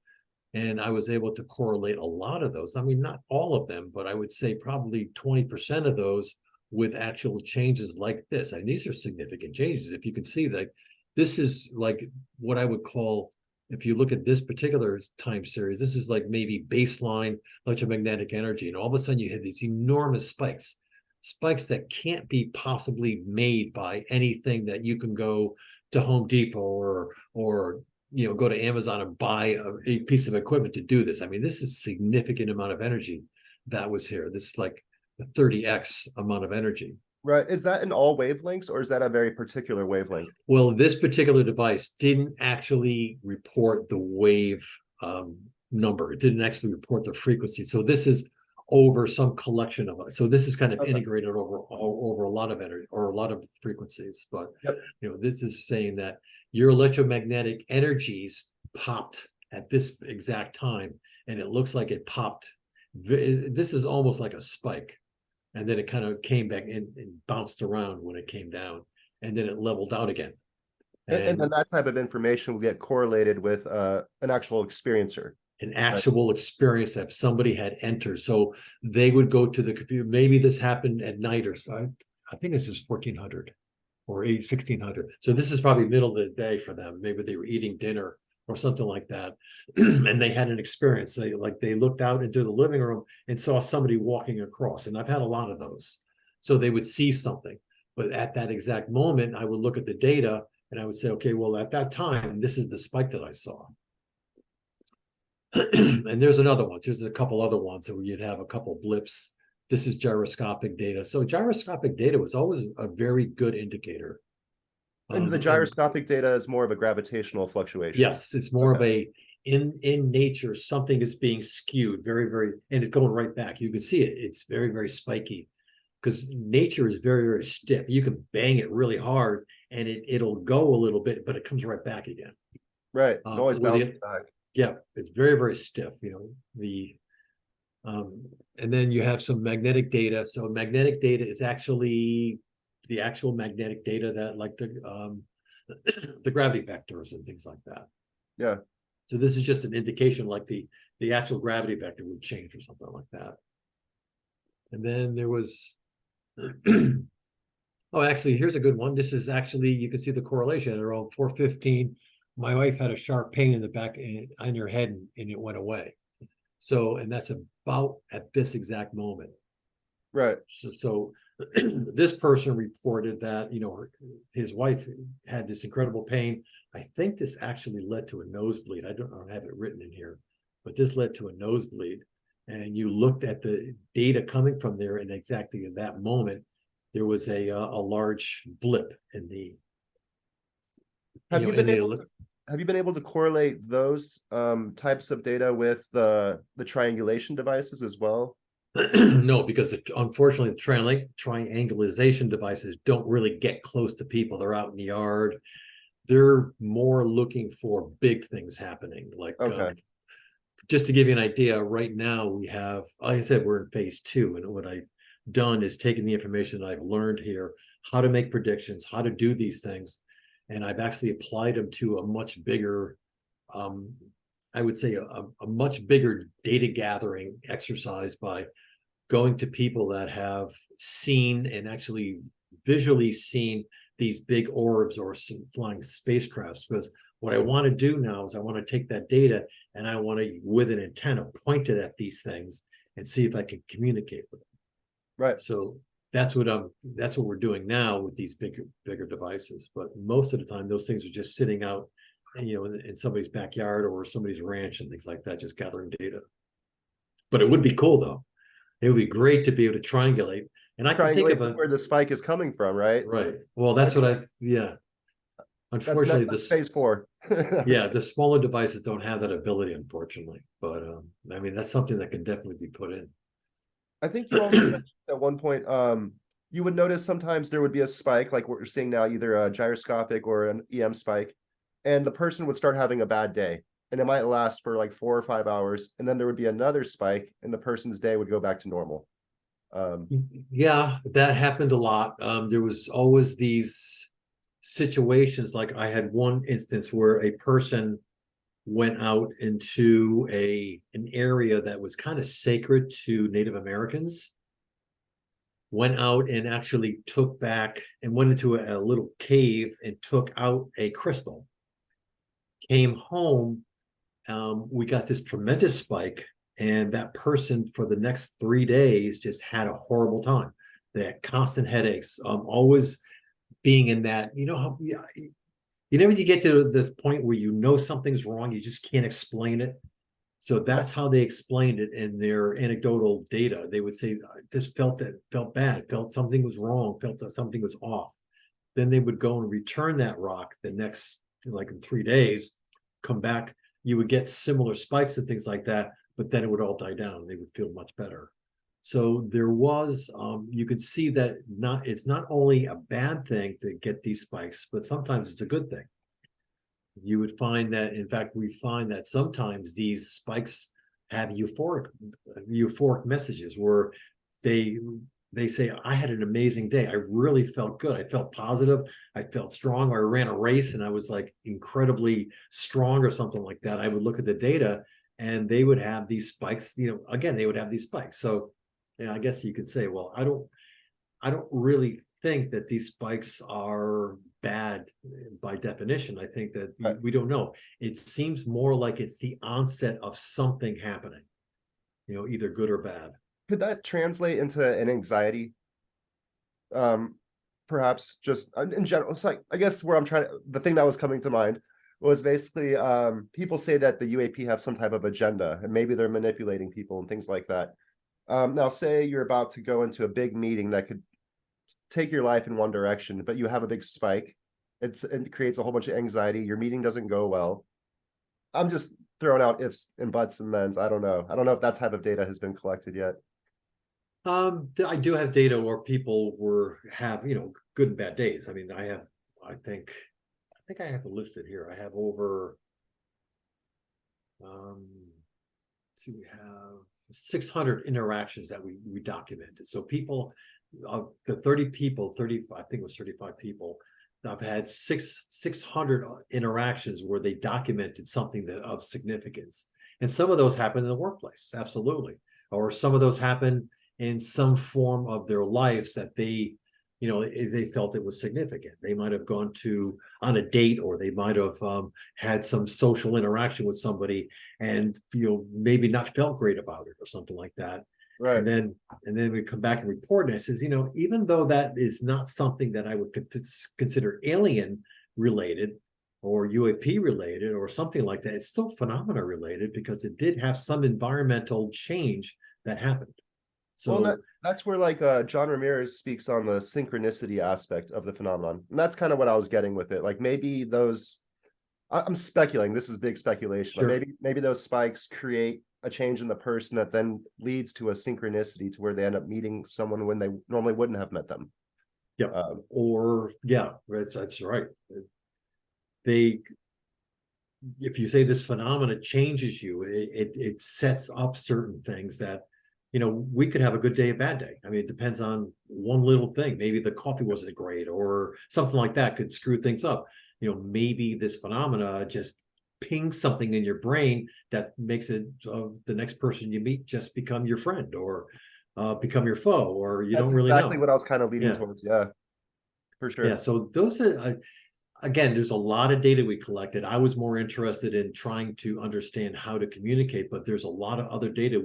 and I was able to correlate a lot of those. I mean, not all of them, but I would say probably 20% of those with actual changes like this. And these are significant changes. If you can see that, this is like what I would call, if you look at this particular time series, this is like maybe baseline electromagnetic energy. And all of a sudden you had these enormous spikes that can't be possibly made by anything that you can go to Home Depot or go to Amazon and buy a piece of equipment to do this. I mean, this is a significant amount of energy that was here. This is like a 30x amount of energy.
Right. Is that in all wavelengths, or is that a very particular wavelength?
Well, this particular device didn't actually report the wave number. It didn't actually report the frequency. So this is over some collection of it. So this is kind of integrated over a lot of energy, or a lot of frequencies. But
Yep.
This is saying that your electromagnetic energies popped at this exact time, and it looks like it popped. This is almost like a spike, and then it kind of came back and bounced around when it came down, and then it leveled out again.
And then that type of information will get correlated with an actual experiencer.
An actual experience that somebody had entered. So they would go to the computer. Maybe this happened at night, or so. I think this is 1400. or 1600. So this is probably middle of the day for them. Maybe they were eating dinner or something like that. And they had an experience. They looked out into the living room and saw somebody walking across. And I've had a lot of those. So they would see something. But at that exact moment, I would look at the data and I would say, okay, well, at that time, this is the spike that I saw. And there's another one. There's a couple other ones where you'd have a couple blips. This is gyroscopic data. So gyroscopic data was always a very good indicator.
And the gyroscopic data is more of a gravitational fluctuation.
Yes, it's more of a in nature, something is being skewed very, very, and it's going right back. You can see it. It's very, very spiky because nature is very, very stiff. You can bang it really hard and it'll go a little bit, but it comes right back again.
Right. It always bounces back.
Yeah, it's very, very stiff. And then you have some magnetic data. So magnetic data is actually the actual magnetic data that like the gravity vectors and things like that.
Yeah.
So this is just an indication like the actual gravity vector would change or something like that. And then there was, oh, actually, here's a good one. This is actually, you can see the correlation at around 4:15. My wife had a sharp pain in the back on her head and it went away. So, and that's about at this exact moment.
Right.
So this person reported that, his wife had this incredible pain. I think this actually led to a nosebleed. I don't have it written in here, but this led to a nosebleed. And you looked at the data coming from there, and exactly at that moment, there was a large blip in the.
Have you been able to correlate those types of data with the triangulation devices as well?
No, because unfortunately, the triangulation devices don't really get close to people. They're out in the yard. They're more looking for big things happening. Like, just to give you an idea, right now we have, like I said, we're in phase 2. And what I've done is taken the information that I've learned here, how to make predictions, how to do these things. And I've actually applied them to a much bigger, I would say a much bigger data gathering exercise by going to people that have seen and actually visually seen these big orbs or some flying spacecrafts. Because what I want to do now is I want to take that data and I want to, with an antenna, point it at these and see if I can communicate with them.
Right.
So that's what we're doing now with these bigger devices. But most of the time, those things are just sitting out, in somebody's backyard or somebody's ranch and things like that, just gathering data. But it would be cool though. It would be great to be able to triangulate. And I can think of
where the spike is coming from, right?
Right. Well, that's what unfortunately,
that's phase 4.
Yeah, the smaller devices don't have that ability, unfortunately. But I mean, that's something that can definitely be put in.
I think you also mentioned at one point, you would notice sometimes there would be a spike, like what we're seeing now, either a gyroscopic or an EM spike, and the person would start having a bad day. And it might last for like 4 or 5 hours. And then there would be another spike and the person's day would go back to normal.
Yeah, that happened a lot. There was always these situations. Like I had one instance where a person went out into an area that was kind of sacred to Native Americans, went out and actually took back and went into a little cave and took out a crystal, came home. We got this tremendous spike, and that person for the next 3 days just had a horrible time. They had constant headaches, always being in that, how you never get to the point where something's wrong, you just can't explain it. So that's how they explained it in their anecdotal data. They would say, I just felt bad, felt something was wrong, felt that something was off. Then they would go and return that rock the next, like in 3 days, come back. You would get similar spikes and things like that, but then it would all die down. They would feel much better. So there was, you could see that it's not only a bad thing to get these spikes, but sometimes it's a good thing. You would find that, in fact, we find that sometimes these spikes have euphoric messages where they say, I had an amazing day. I really felt good. I felt positive. I felt strong. Or I ran a race and I was like incredibly strong or something like that. I would look at the data and they would have these spikes, again, they would have these spikes. So, I guess you could say, well, I don't really think that these spikes are bad by definition. I think that
Right.
we don't know. It seems more like it's the onset of something happening, either good or bad.
Could that translate into an anxiety? Um, Perhaps just in general, it's like I guess where I'm trying to, the thing that was coming to mind was basically people say that the UAP have some type of agenda and maybe they're manipulating people and things like that. Now, say you're about to go into a big meeting that could take your life in one direction, but you have a big spike. It creates a whole bunch of anxiety. Your meeting doesn't go well. I'm just throwing out ifs and buts and thens. I don't know. I don't know if that type of data has been collected yet.
I do have data where people have good and bad days. I mean, I think I have it listed here. I have over see, we have 600 interactions that we documented. So people, of the 30 people, I think it was 35 people, I've had 600 interactions where they documented something of significance. And some of those happen in the workplace, absolutely. Or some of those happen in some form of their lives that they felt it was significant. They might have gone on a date, or they might have had some social interaction with somebody and maybe not felt great about it or something like that.
Right.
And then we come back and report, and it says, even though that is not something that I would consider alien related or UAP related or something like that, it's still phenomena related because it did have some environmental change that happened. So
that's where like John Ramirez speaks on the synchronicity aspect of the phenomenon. And that's kind of what I was getting with it. Like maybe those I'm speculating, this is big speculation, but
sure.
maybe those spikes create a change in the person that then leads to a synchronicity to where they end up meeting someone when they normally wouldn't have met them.
Yeah. That's right. If you say this phenomena changes you, it sets up certain things that we could have a good day, a bad day. I mean, it depends on one little thing. Maybe the coffee wasn't great or something like that could screw things up. Maybe this phenomena just pings something in your brain that makes it the next person you meet just become your friend or become your foe, or you don't really
exactly
know.
what I was kind of leading
Yeah.
towards. Yeah, for sure.
Yeah. So those are, again, there's a lot of data we collected. I was more interested in trying to understand how to communicate, but there's a lot of other data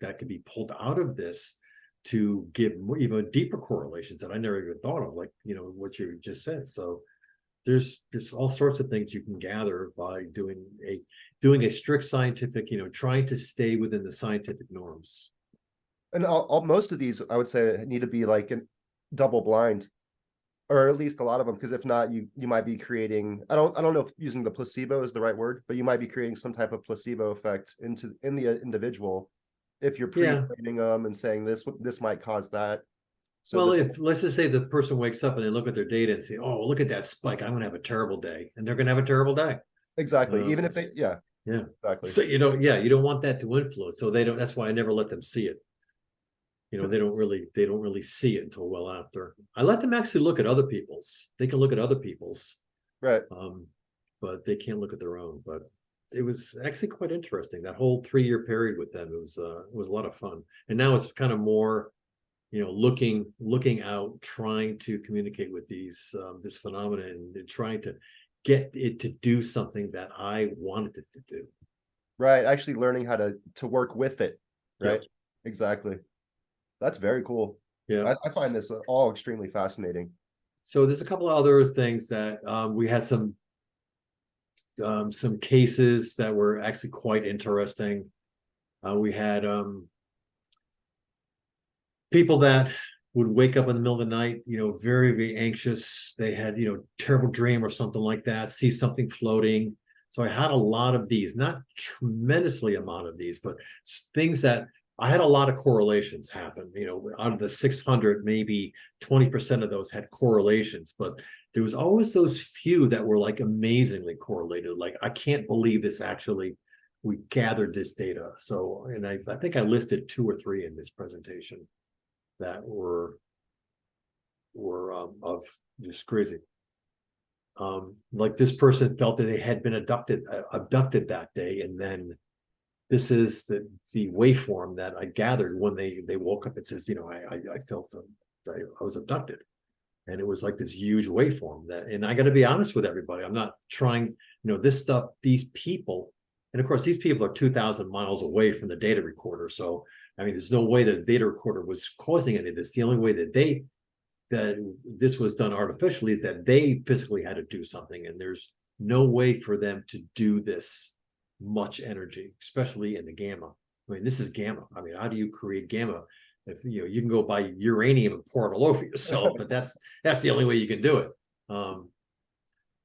that could be pulled out of this to give even deeper correlations that I never even thought of, like what you just said. So there's all sorts of things you can gather by doing a strict scientific, trying to stay within the scientific norms.
And most of these, I would say, need to be like in double blind, or at least a lot of them, because if not, you might be creating. I don't know if using the placebo is the right word, but you might be creating some type of placebo effect in the individual if you're
Yeah.
pre-training them and saying this might cause that. So
Well, if let's just say the person wakes up and they look at their data and say, "Oh, look at that spike! I'm going to have a terrible day," and they're going to have a terrible day.
exactly, even if they, yeah,
Yeah.
exactly.
So you don't want that to influence. So they don't. That's why I never let them see it. They don't really see it until well after. I let them actually look at other people's. They can look at other people's,
Right.
but they can't look at their own. But it was actually quite interesting, that whole 3-year period with them. It was a lot of fun. And now it's kind of more, looking out, trying to communicate with this phenomenon and trying to get it to do something that I wanted it to do.
Right. Actually learning how to work with it. Right.
Yeah.
Exactly. That's very cool.
Yeah.
I find this all extremely fascinating.
So there's a couple of other things that we had some cases that were actually quite interesting. We had people that would wake up in the middle of the night, very, very anxious. They had, terrible dream or something like that, see something floating. So I had a lot of these, not tremendously amount of these, but things that I had a lot of correlations happen. Out of the 600, maybe 20% of those had correlations, but there was always those few that were like amazingly correlated. Like, I can't believe this actually, we gathered this data. So, and I think I listed 2 or 3 in this presentation that were of just crazy. Like this person felt that they had been abducted that day, and then this is the waveform that I gathered when they woke up. It says, I felt I was abducted, And it was like this huge waveform that, and I got to be honest with everybody, I'm not trying, this stuff, these people, and of course, these people are 2,000 miles away from the data recorder. So, I mean, there's no way that the data recorder was causing any of this. The only way that this was done artificially is that they physically had to do something. And there's no way for them to do this much energy, especially in the gamma. I mean, this is gamma. I mean, how do you create gamma? If you can go buy uranium and pour it all over yourself, but that's the only way you can do it.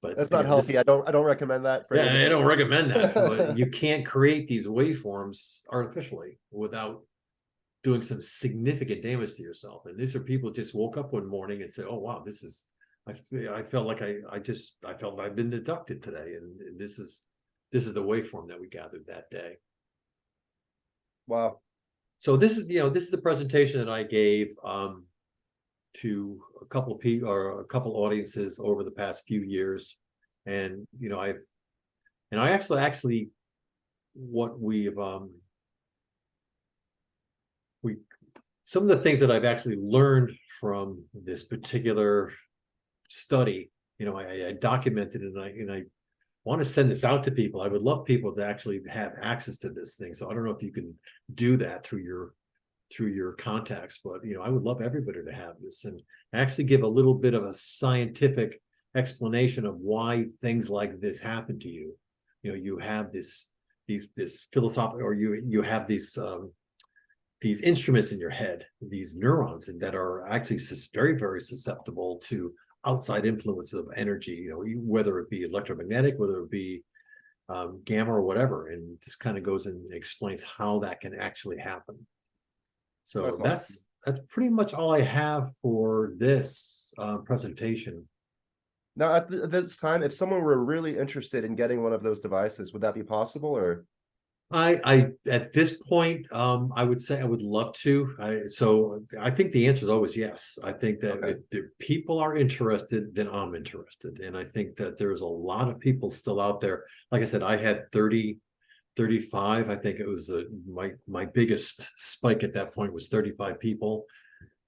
But
That's not healthy. I don't recommend that for
yeah,
anybody.
I don't recommend that. But you can't create these waveforms artificially without doing some significant damage to yourself. And these are people who just woke up one morning and said, "Oh wow, this is." I felt like I felt I've been abducted today, and this is the waveform that we gathered that day.
Wow.
So this is the presentation that I gave to a couple of people or a couple audiences over the past few years, and I actually what we've some of the things that I've actually learned from this particular study, I documented it, and I want to send this out to people. I would love people to actually have access to this thing. So I don't know if you can do that through your contacts, but I would love everybody to have this and actually give a little bit of a scientific explanation of why things like this happen to you. You have this philosophical, or you have these instruments in your head, these neurons, and that are actually very, very susceptible to outside influences of energy, whether it be electromagnetic, whether it be gamma or whatever, and just kind of goes and explains how that can actually happen. So that's pretty much all I have for this presentation.
Now, at this time, if someone were really interested in getting one of those devices, would that be possible? Or
I at this point, I would say I would love to. So I think the answer is always yes. I think that if the people are interested, then I'm interested. And I think that there's a lot of people still out there. Like I said, I had 35. I think it was my biggest spike at that point was 35 people.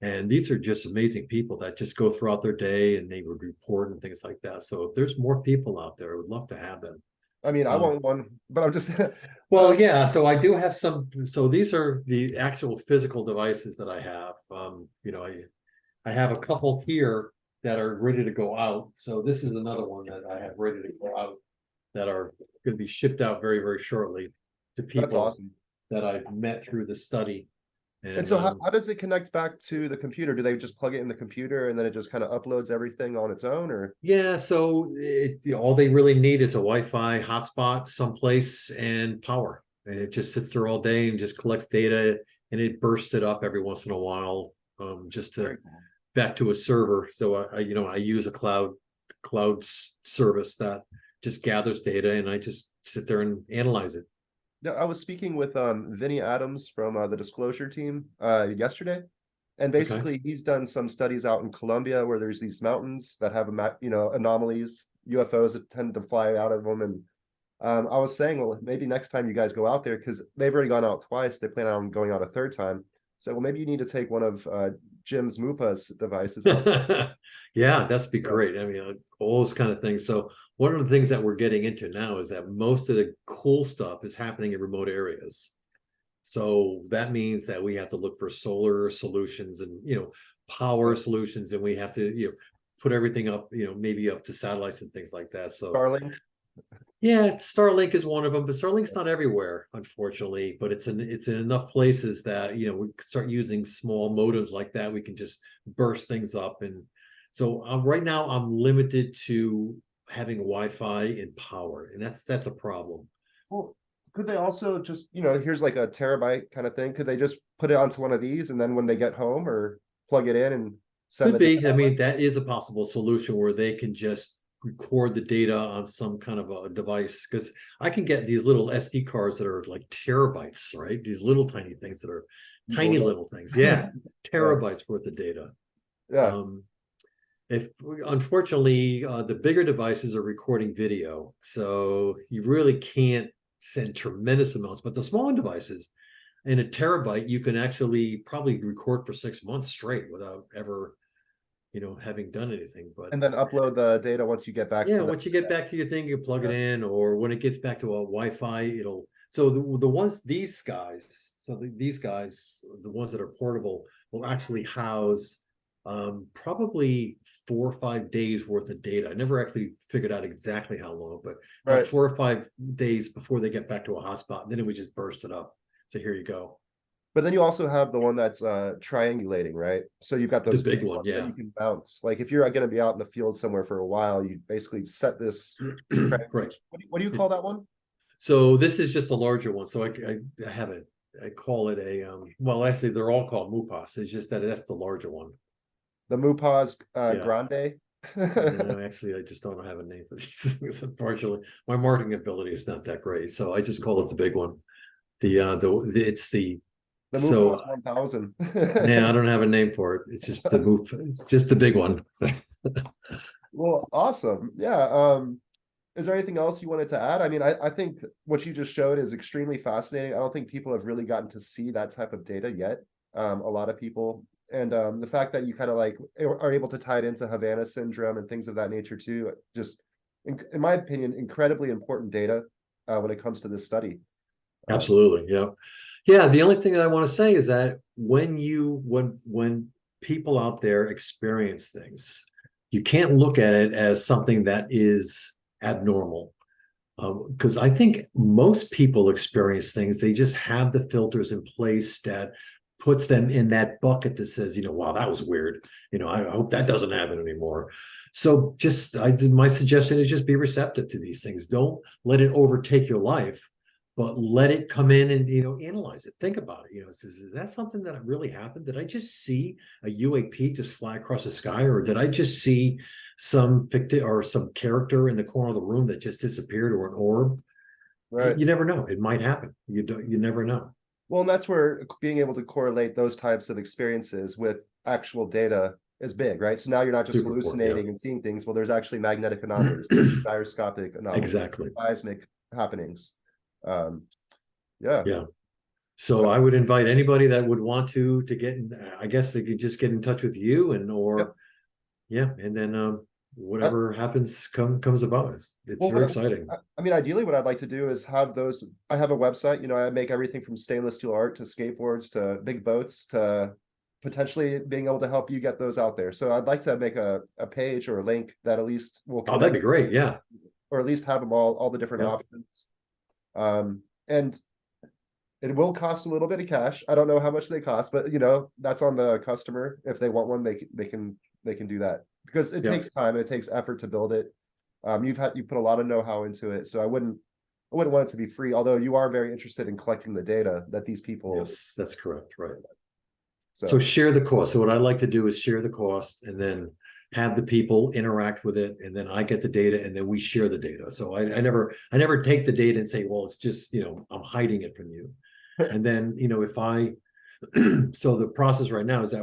And these are just amazing people that just go throughout their day and they would report and things like that. So if there's more people out there, I would love to have them.
I mean, I want one, but I'm just
well, yeah. So I do have some. So these are the actual physical devices that I have. I have a couple here that are ready to go out. So this is another one that I have ready to go out that are going to be shipped out very, very shortly to people.
That's awesome.
That I've met through the study.
And so how does it connect back to the computer? Do they just plug it in the computer and then it just kind of uploads everything on its own, or?
Yeah, so all they really need is a Wi-Fi hotspot someplace and power. And it just sits there all day and just collects data, and it bursts it up every once in a while, just to back to a server. So I use a cloud service that just gathers data, and I just sit there and analyze it.
No, I was speaking with Vinny Adams from the Disclosure team yesterday, and basically he's done some studies out in Colombia where there's these mountains that have anomalies, UFOs that tend to fly out of them. And I was saying, well, maybe next time you guys go out there, because they've already gone out twice, they plan on going out a third time. So, well, maybe you need to take one of Jim's MUPAS devices out.
Yeah, that's be great. I mean, all those kind of things. So one of the things that we're getting into now is that most of the cool stuff is happening in remote areas. So that means that we have to look for solar solutions and power solutions, and we have to put everything up, maybe up to satellites and things like that. So
Starlink.
Yeah, Starlink is one of them, but Starlink's not everywhere, unfortunately. But it's in enough places that we can start using small modems like that. We can just burst things up, and so right now I'm limited to having Wi-Fi and power, and that's a problem.
Well, could they also just here's like a terabyte kind of thing? Could they just put it onto one of these, and then when they get home, or plug it in and send
Could be. I mean, that is a possible solution where they can just record the data on some kind of a device, because I can get these little SD cards that are like terabytes, right? These little tiny things that are tiny little things. Yeah, terabytes worth of data.
Yeah.
If unfortunately the bigger devices are recording video, so you really can't send tremendous amounts. But the smaller devices, in a terabyte, you can actually probably record for 6 months straight without ever having done anything. But
And then upload the data once you get back
yeah,
to the.
once you get back to your thing, you plug it in, or when it gets back to a Wi-Fi, it'll. So the ones these guys, these guys, the ones that are portable, will actually house probably 4 or 5 days worth of data. I never actually figured out exactly how long, but about
Right.
4 or 5 days before they get back to a hotspot, and then it would just burst it up. So here you go.
But then you also have the one that's triangulating, right? So you've got
The
those
big
big
one,
ones that
yeah.
you can bounce. Like if you're going to be out in the field somewhere for a while, you basically set this.
Right.
What do you call that one?
So this is just a larger one. So I have it. I call it a well, actually they're all called MUPAS. It's just that that's the larger one.
The MUPAS
Yeah.
Grande.
No, actually, I just don't have a name for these things. Unfortunately, my marketing ability is not that great, so I just call it the big one. It's the
The
so
MUPAS 1000.
nah, I don't have a name for it. It's just the move, just the big one.
Well, awesome. Yeah. Is there anything else you wanted to add? I mean, I think what you just showed is extremely fascinating. I don't think people have really gotten to see that type of data yet. A lot of people. And the fact that you kind of like are able to tie it into Havana syndrome and things of that nature too, just in my opinion, incredibly important data when it comes to this study.
Absolutely, yeah, yeah. The only thing that I want to say is that when people out there experience things, you can't look at it as something that is abnormal. Because I think most people experience things, they just have the filters in place that puts them in that bucket that says, wow, that was weird. I hope that doesn't happen anymore. So my suggestion is just be receptive to these things. Don't let it overtake your life, but let it come in and, analyze it. Think about it. Is that something that really happened? Did I just see a UAP just fly across the sky? Or did I just see some fictive or some character in the corner of the room that just disappeared, or an orb?
Right.
You never know. It might happen. You never know.
Well, and that's where being able to correlate those types of experiences with actual data is big, right? So now you're not just
Super important, yeah.
hallucinating and seeing things. Well, there's actually magnetic anomalies, gyroscopic anomalies,
Exactly.
seismic happenings. Um, yeah.
Yeah. So I would invite anybody that would want to get in, I guess they could just get in touch with you
Yep.
Yeah, and then whatever happens comes about. It's
Well,
very exciting.
I mean, ideally, what I'd like to do is have those. I have a website. I make everything from stainless steel art to skateboards to big boats to potentially being able to help you get those out there. So I'd like to make a page or a link that at least will
Oh, that'd be
connect,
great. Yeah.
or at least have them all the different
Yeah.
options. And it will cost a little bit of cash. I don't know how much they cost, but that's on the customer. If they want one, they can do that because it
Yeah.
takes time and it takes effort to build it. You put a lot of know-how into it, so I wouldn't want it to be free. Although you are very interested in collecting the data that these people.
Yes, that's correct. Right. So
So
share the cost. So what I like to do is share the cost and then have the people interact with it, and then I get the data and then we share the data. So I never take the data and say, well, it's just, I'm hiding it from you. And then, if I so the process right now is that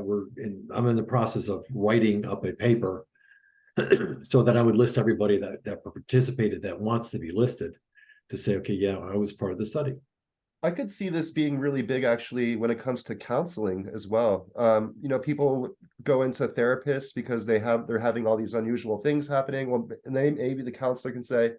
I'm in the process of writing up a paper so that I would list everybody that participated that wants to be listed, to say, okay, yeah, I was part of the study.
I could see this being really big actually when it comes to counseling as well. People go into therapists because they're having all these unusual things happening. Well, and maybe the counselor can say,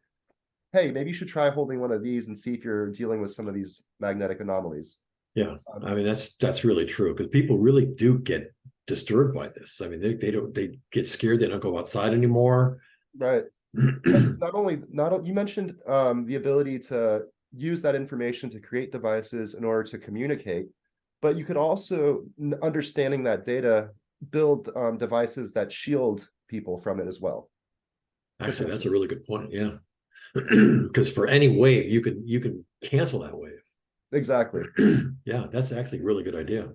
hey, maybe you should try holding one of these and see if you're dealing with some of these magnetic anomalies.
Yeah, I mean that's really true, because people really do get disturbed by this. I mean, they get scared. They don't go outside anymore.
Right. You mentioned the ability to use that information to create devices in order to communicate, but you could also, understanding that data, build devices that shield people from it as well.
Actually, that's a really good point. Yeah, because for any wave, you can cancel that wave.
Exactly.
Yeah, that's actually a really good idea.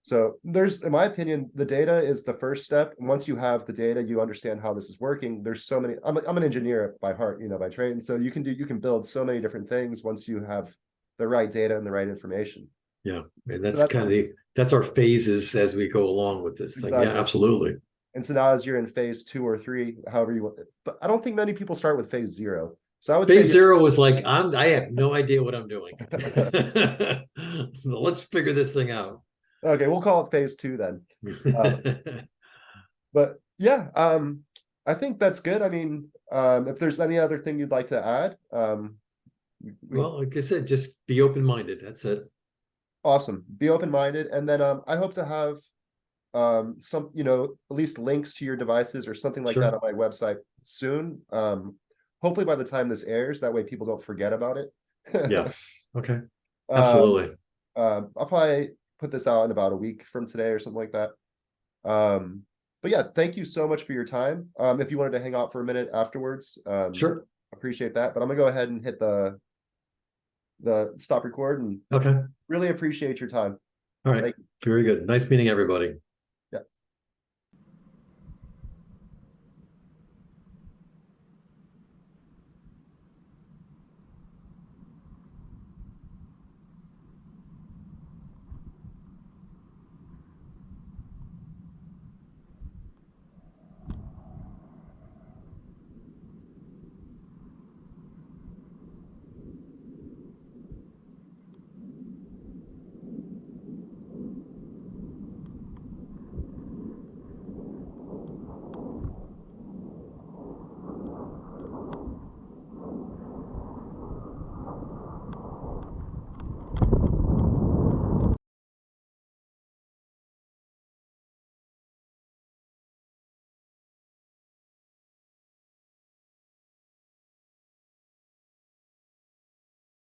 So in my opinion, the data is the first step. And once you have the data, you understand how this is working. There's so many. I'm an engineer by heart, by trade, and so you can build so many different things once you have the right data and the right information.
Yeah, and that's our phases as we go along with this thing. Yeah, absolutely.
And so now, as you're in phase 2 or 3, however you want, but I don't think many people start with phase 0. So I would
phase
say
0 was like, I have no idea what I'm doing. Let's figure this thing out.
Okay, we'll call it phase 2 then. But Yeah, I think that's good. I mean, if there's any other thing you'd like to add,
Well, like I said, just be open-minded. That's it.
awesome. Be open-minded, and then I hope to have some, at least links to your devices or something like that
Sure.
on my website soon. Hopefully by the time this airs, that way people don't forget about it.
Yes. Okay.
Um,
Absolutely.
I'll probably put this out in about a week from today or something like that. But yeah, thank you so much for your time. If you wanted to hang out for a minute afterwards,
Sure.
appreciate that. But I'm gonna go ahead and hit the stop record and
Okay.
really appreciate your time.
All right.
Thank
Very good. Nice meeting everybody.
Yeah.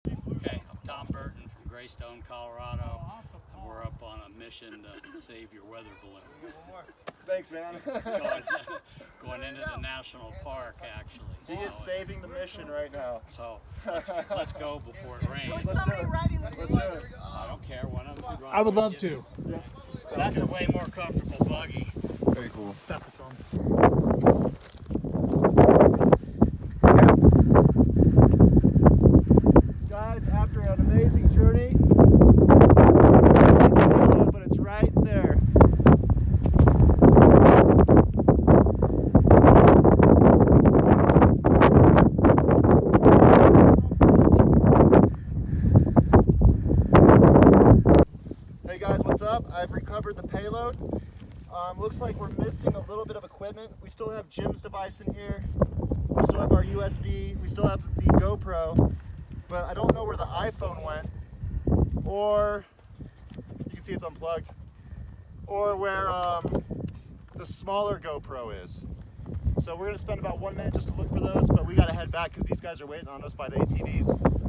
Okay, I'm Tom Burton from Greystone, Colorado, and we're up on a mission to save your weather balloon.
Thanks, man.
Going into the national park, actually.
He is saving the mission right now.
So let's go before it rains.
Let's do it. Let's do it.
I don't care, one of them could run
I would
with
love
you.
to.
That's a way more comfortable buggy.
Very cool.
Stop the film.
Guys, after an amazing journey, I see the payload, but it's right there. Hey guys, what's up? I've recovered the payload. Looks like we're missing a little bit of equipment. We still have Jim's device in here. We still have our USB. We still have the GoPro, but I don't know where the iPhone went, or you can see it's unplugged, or where the smaller GoPro is. So we're gonna spend about 1 minute just to look for those, but we gotta head back because these guys are waiting on us by the ATVs.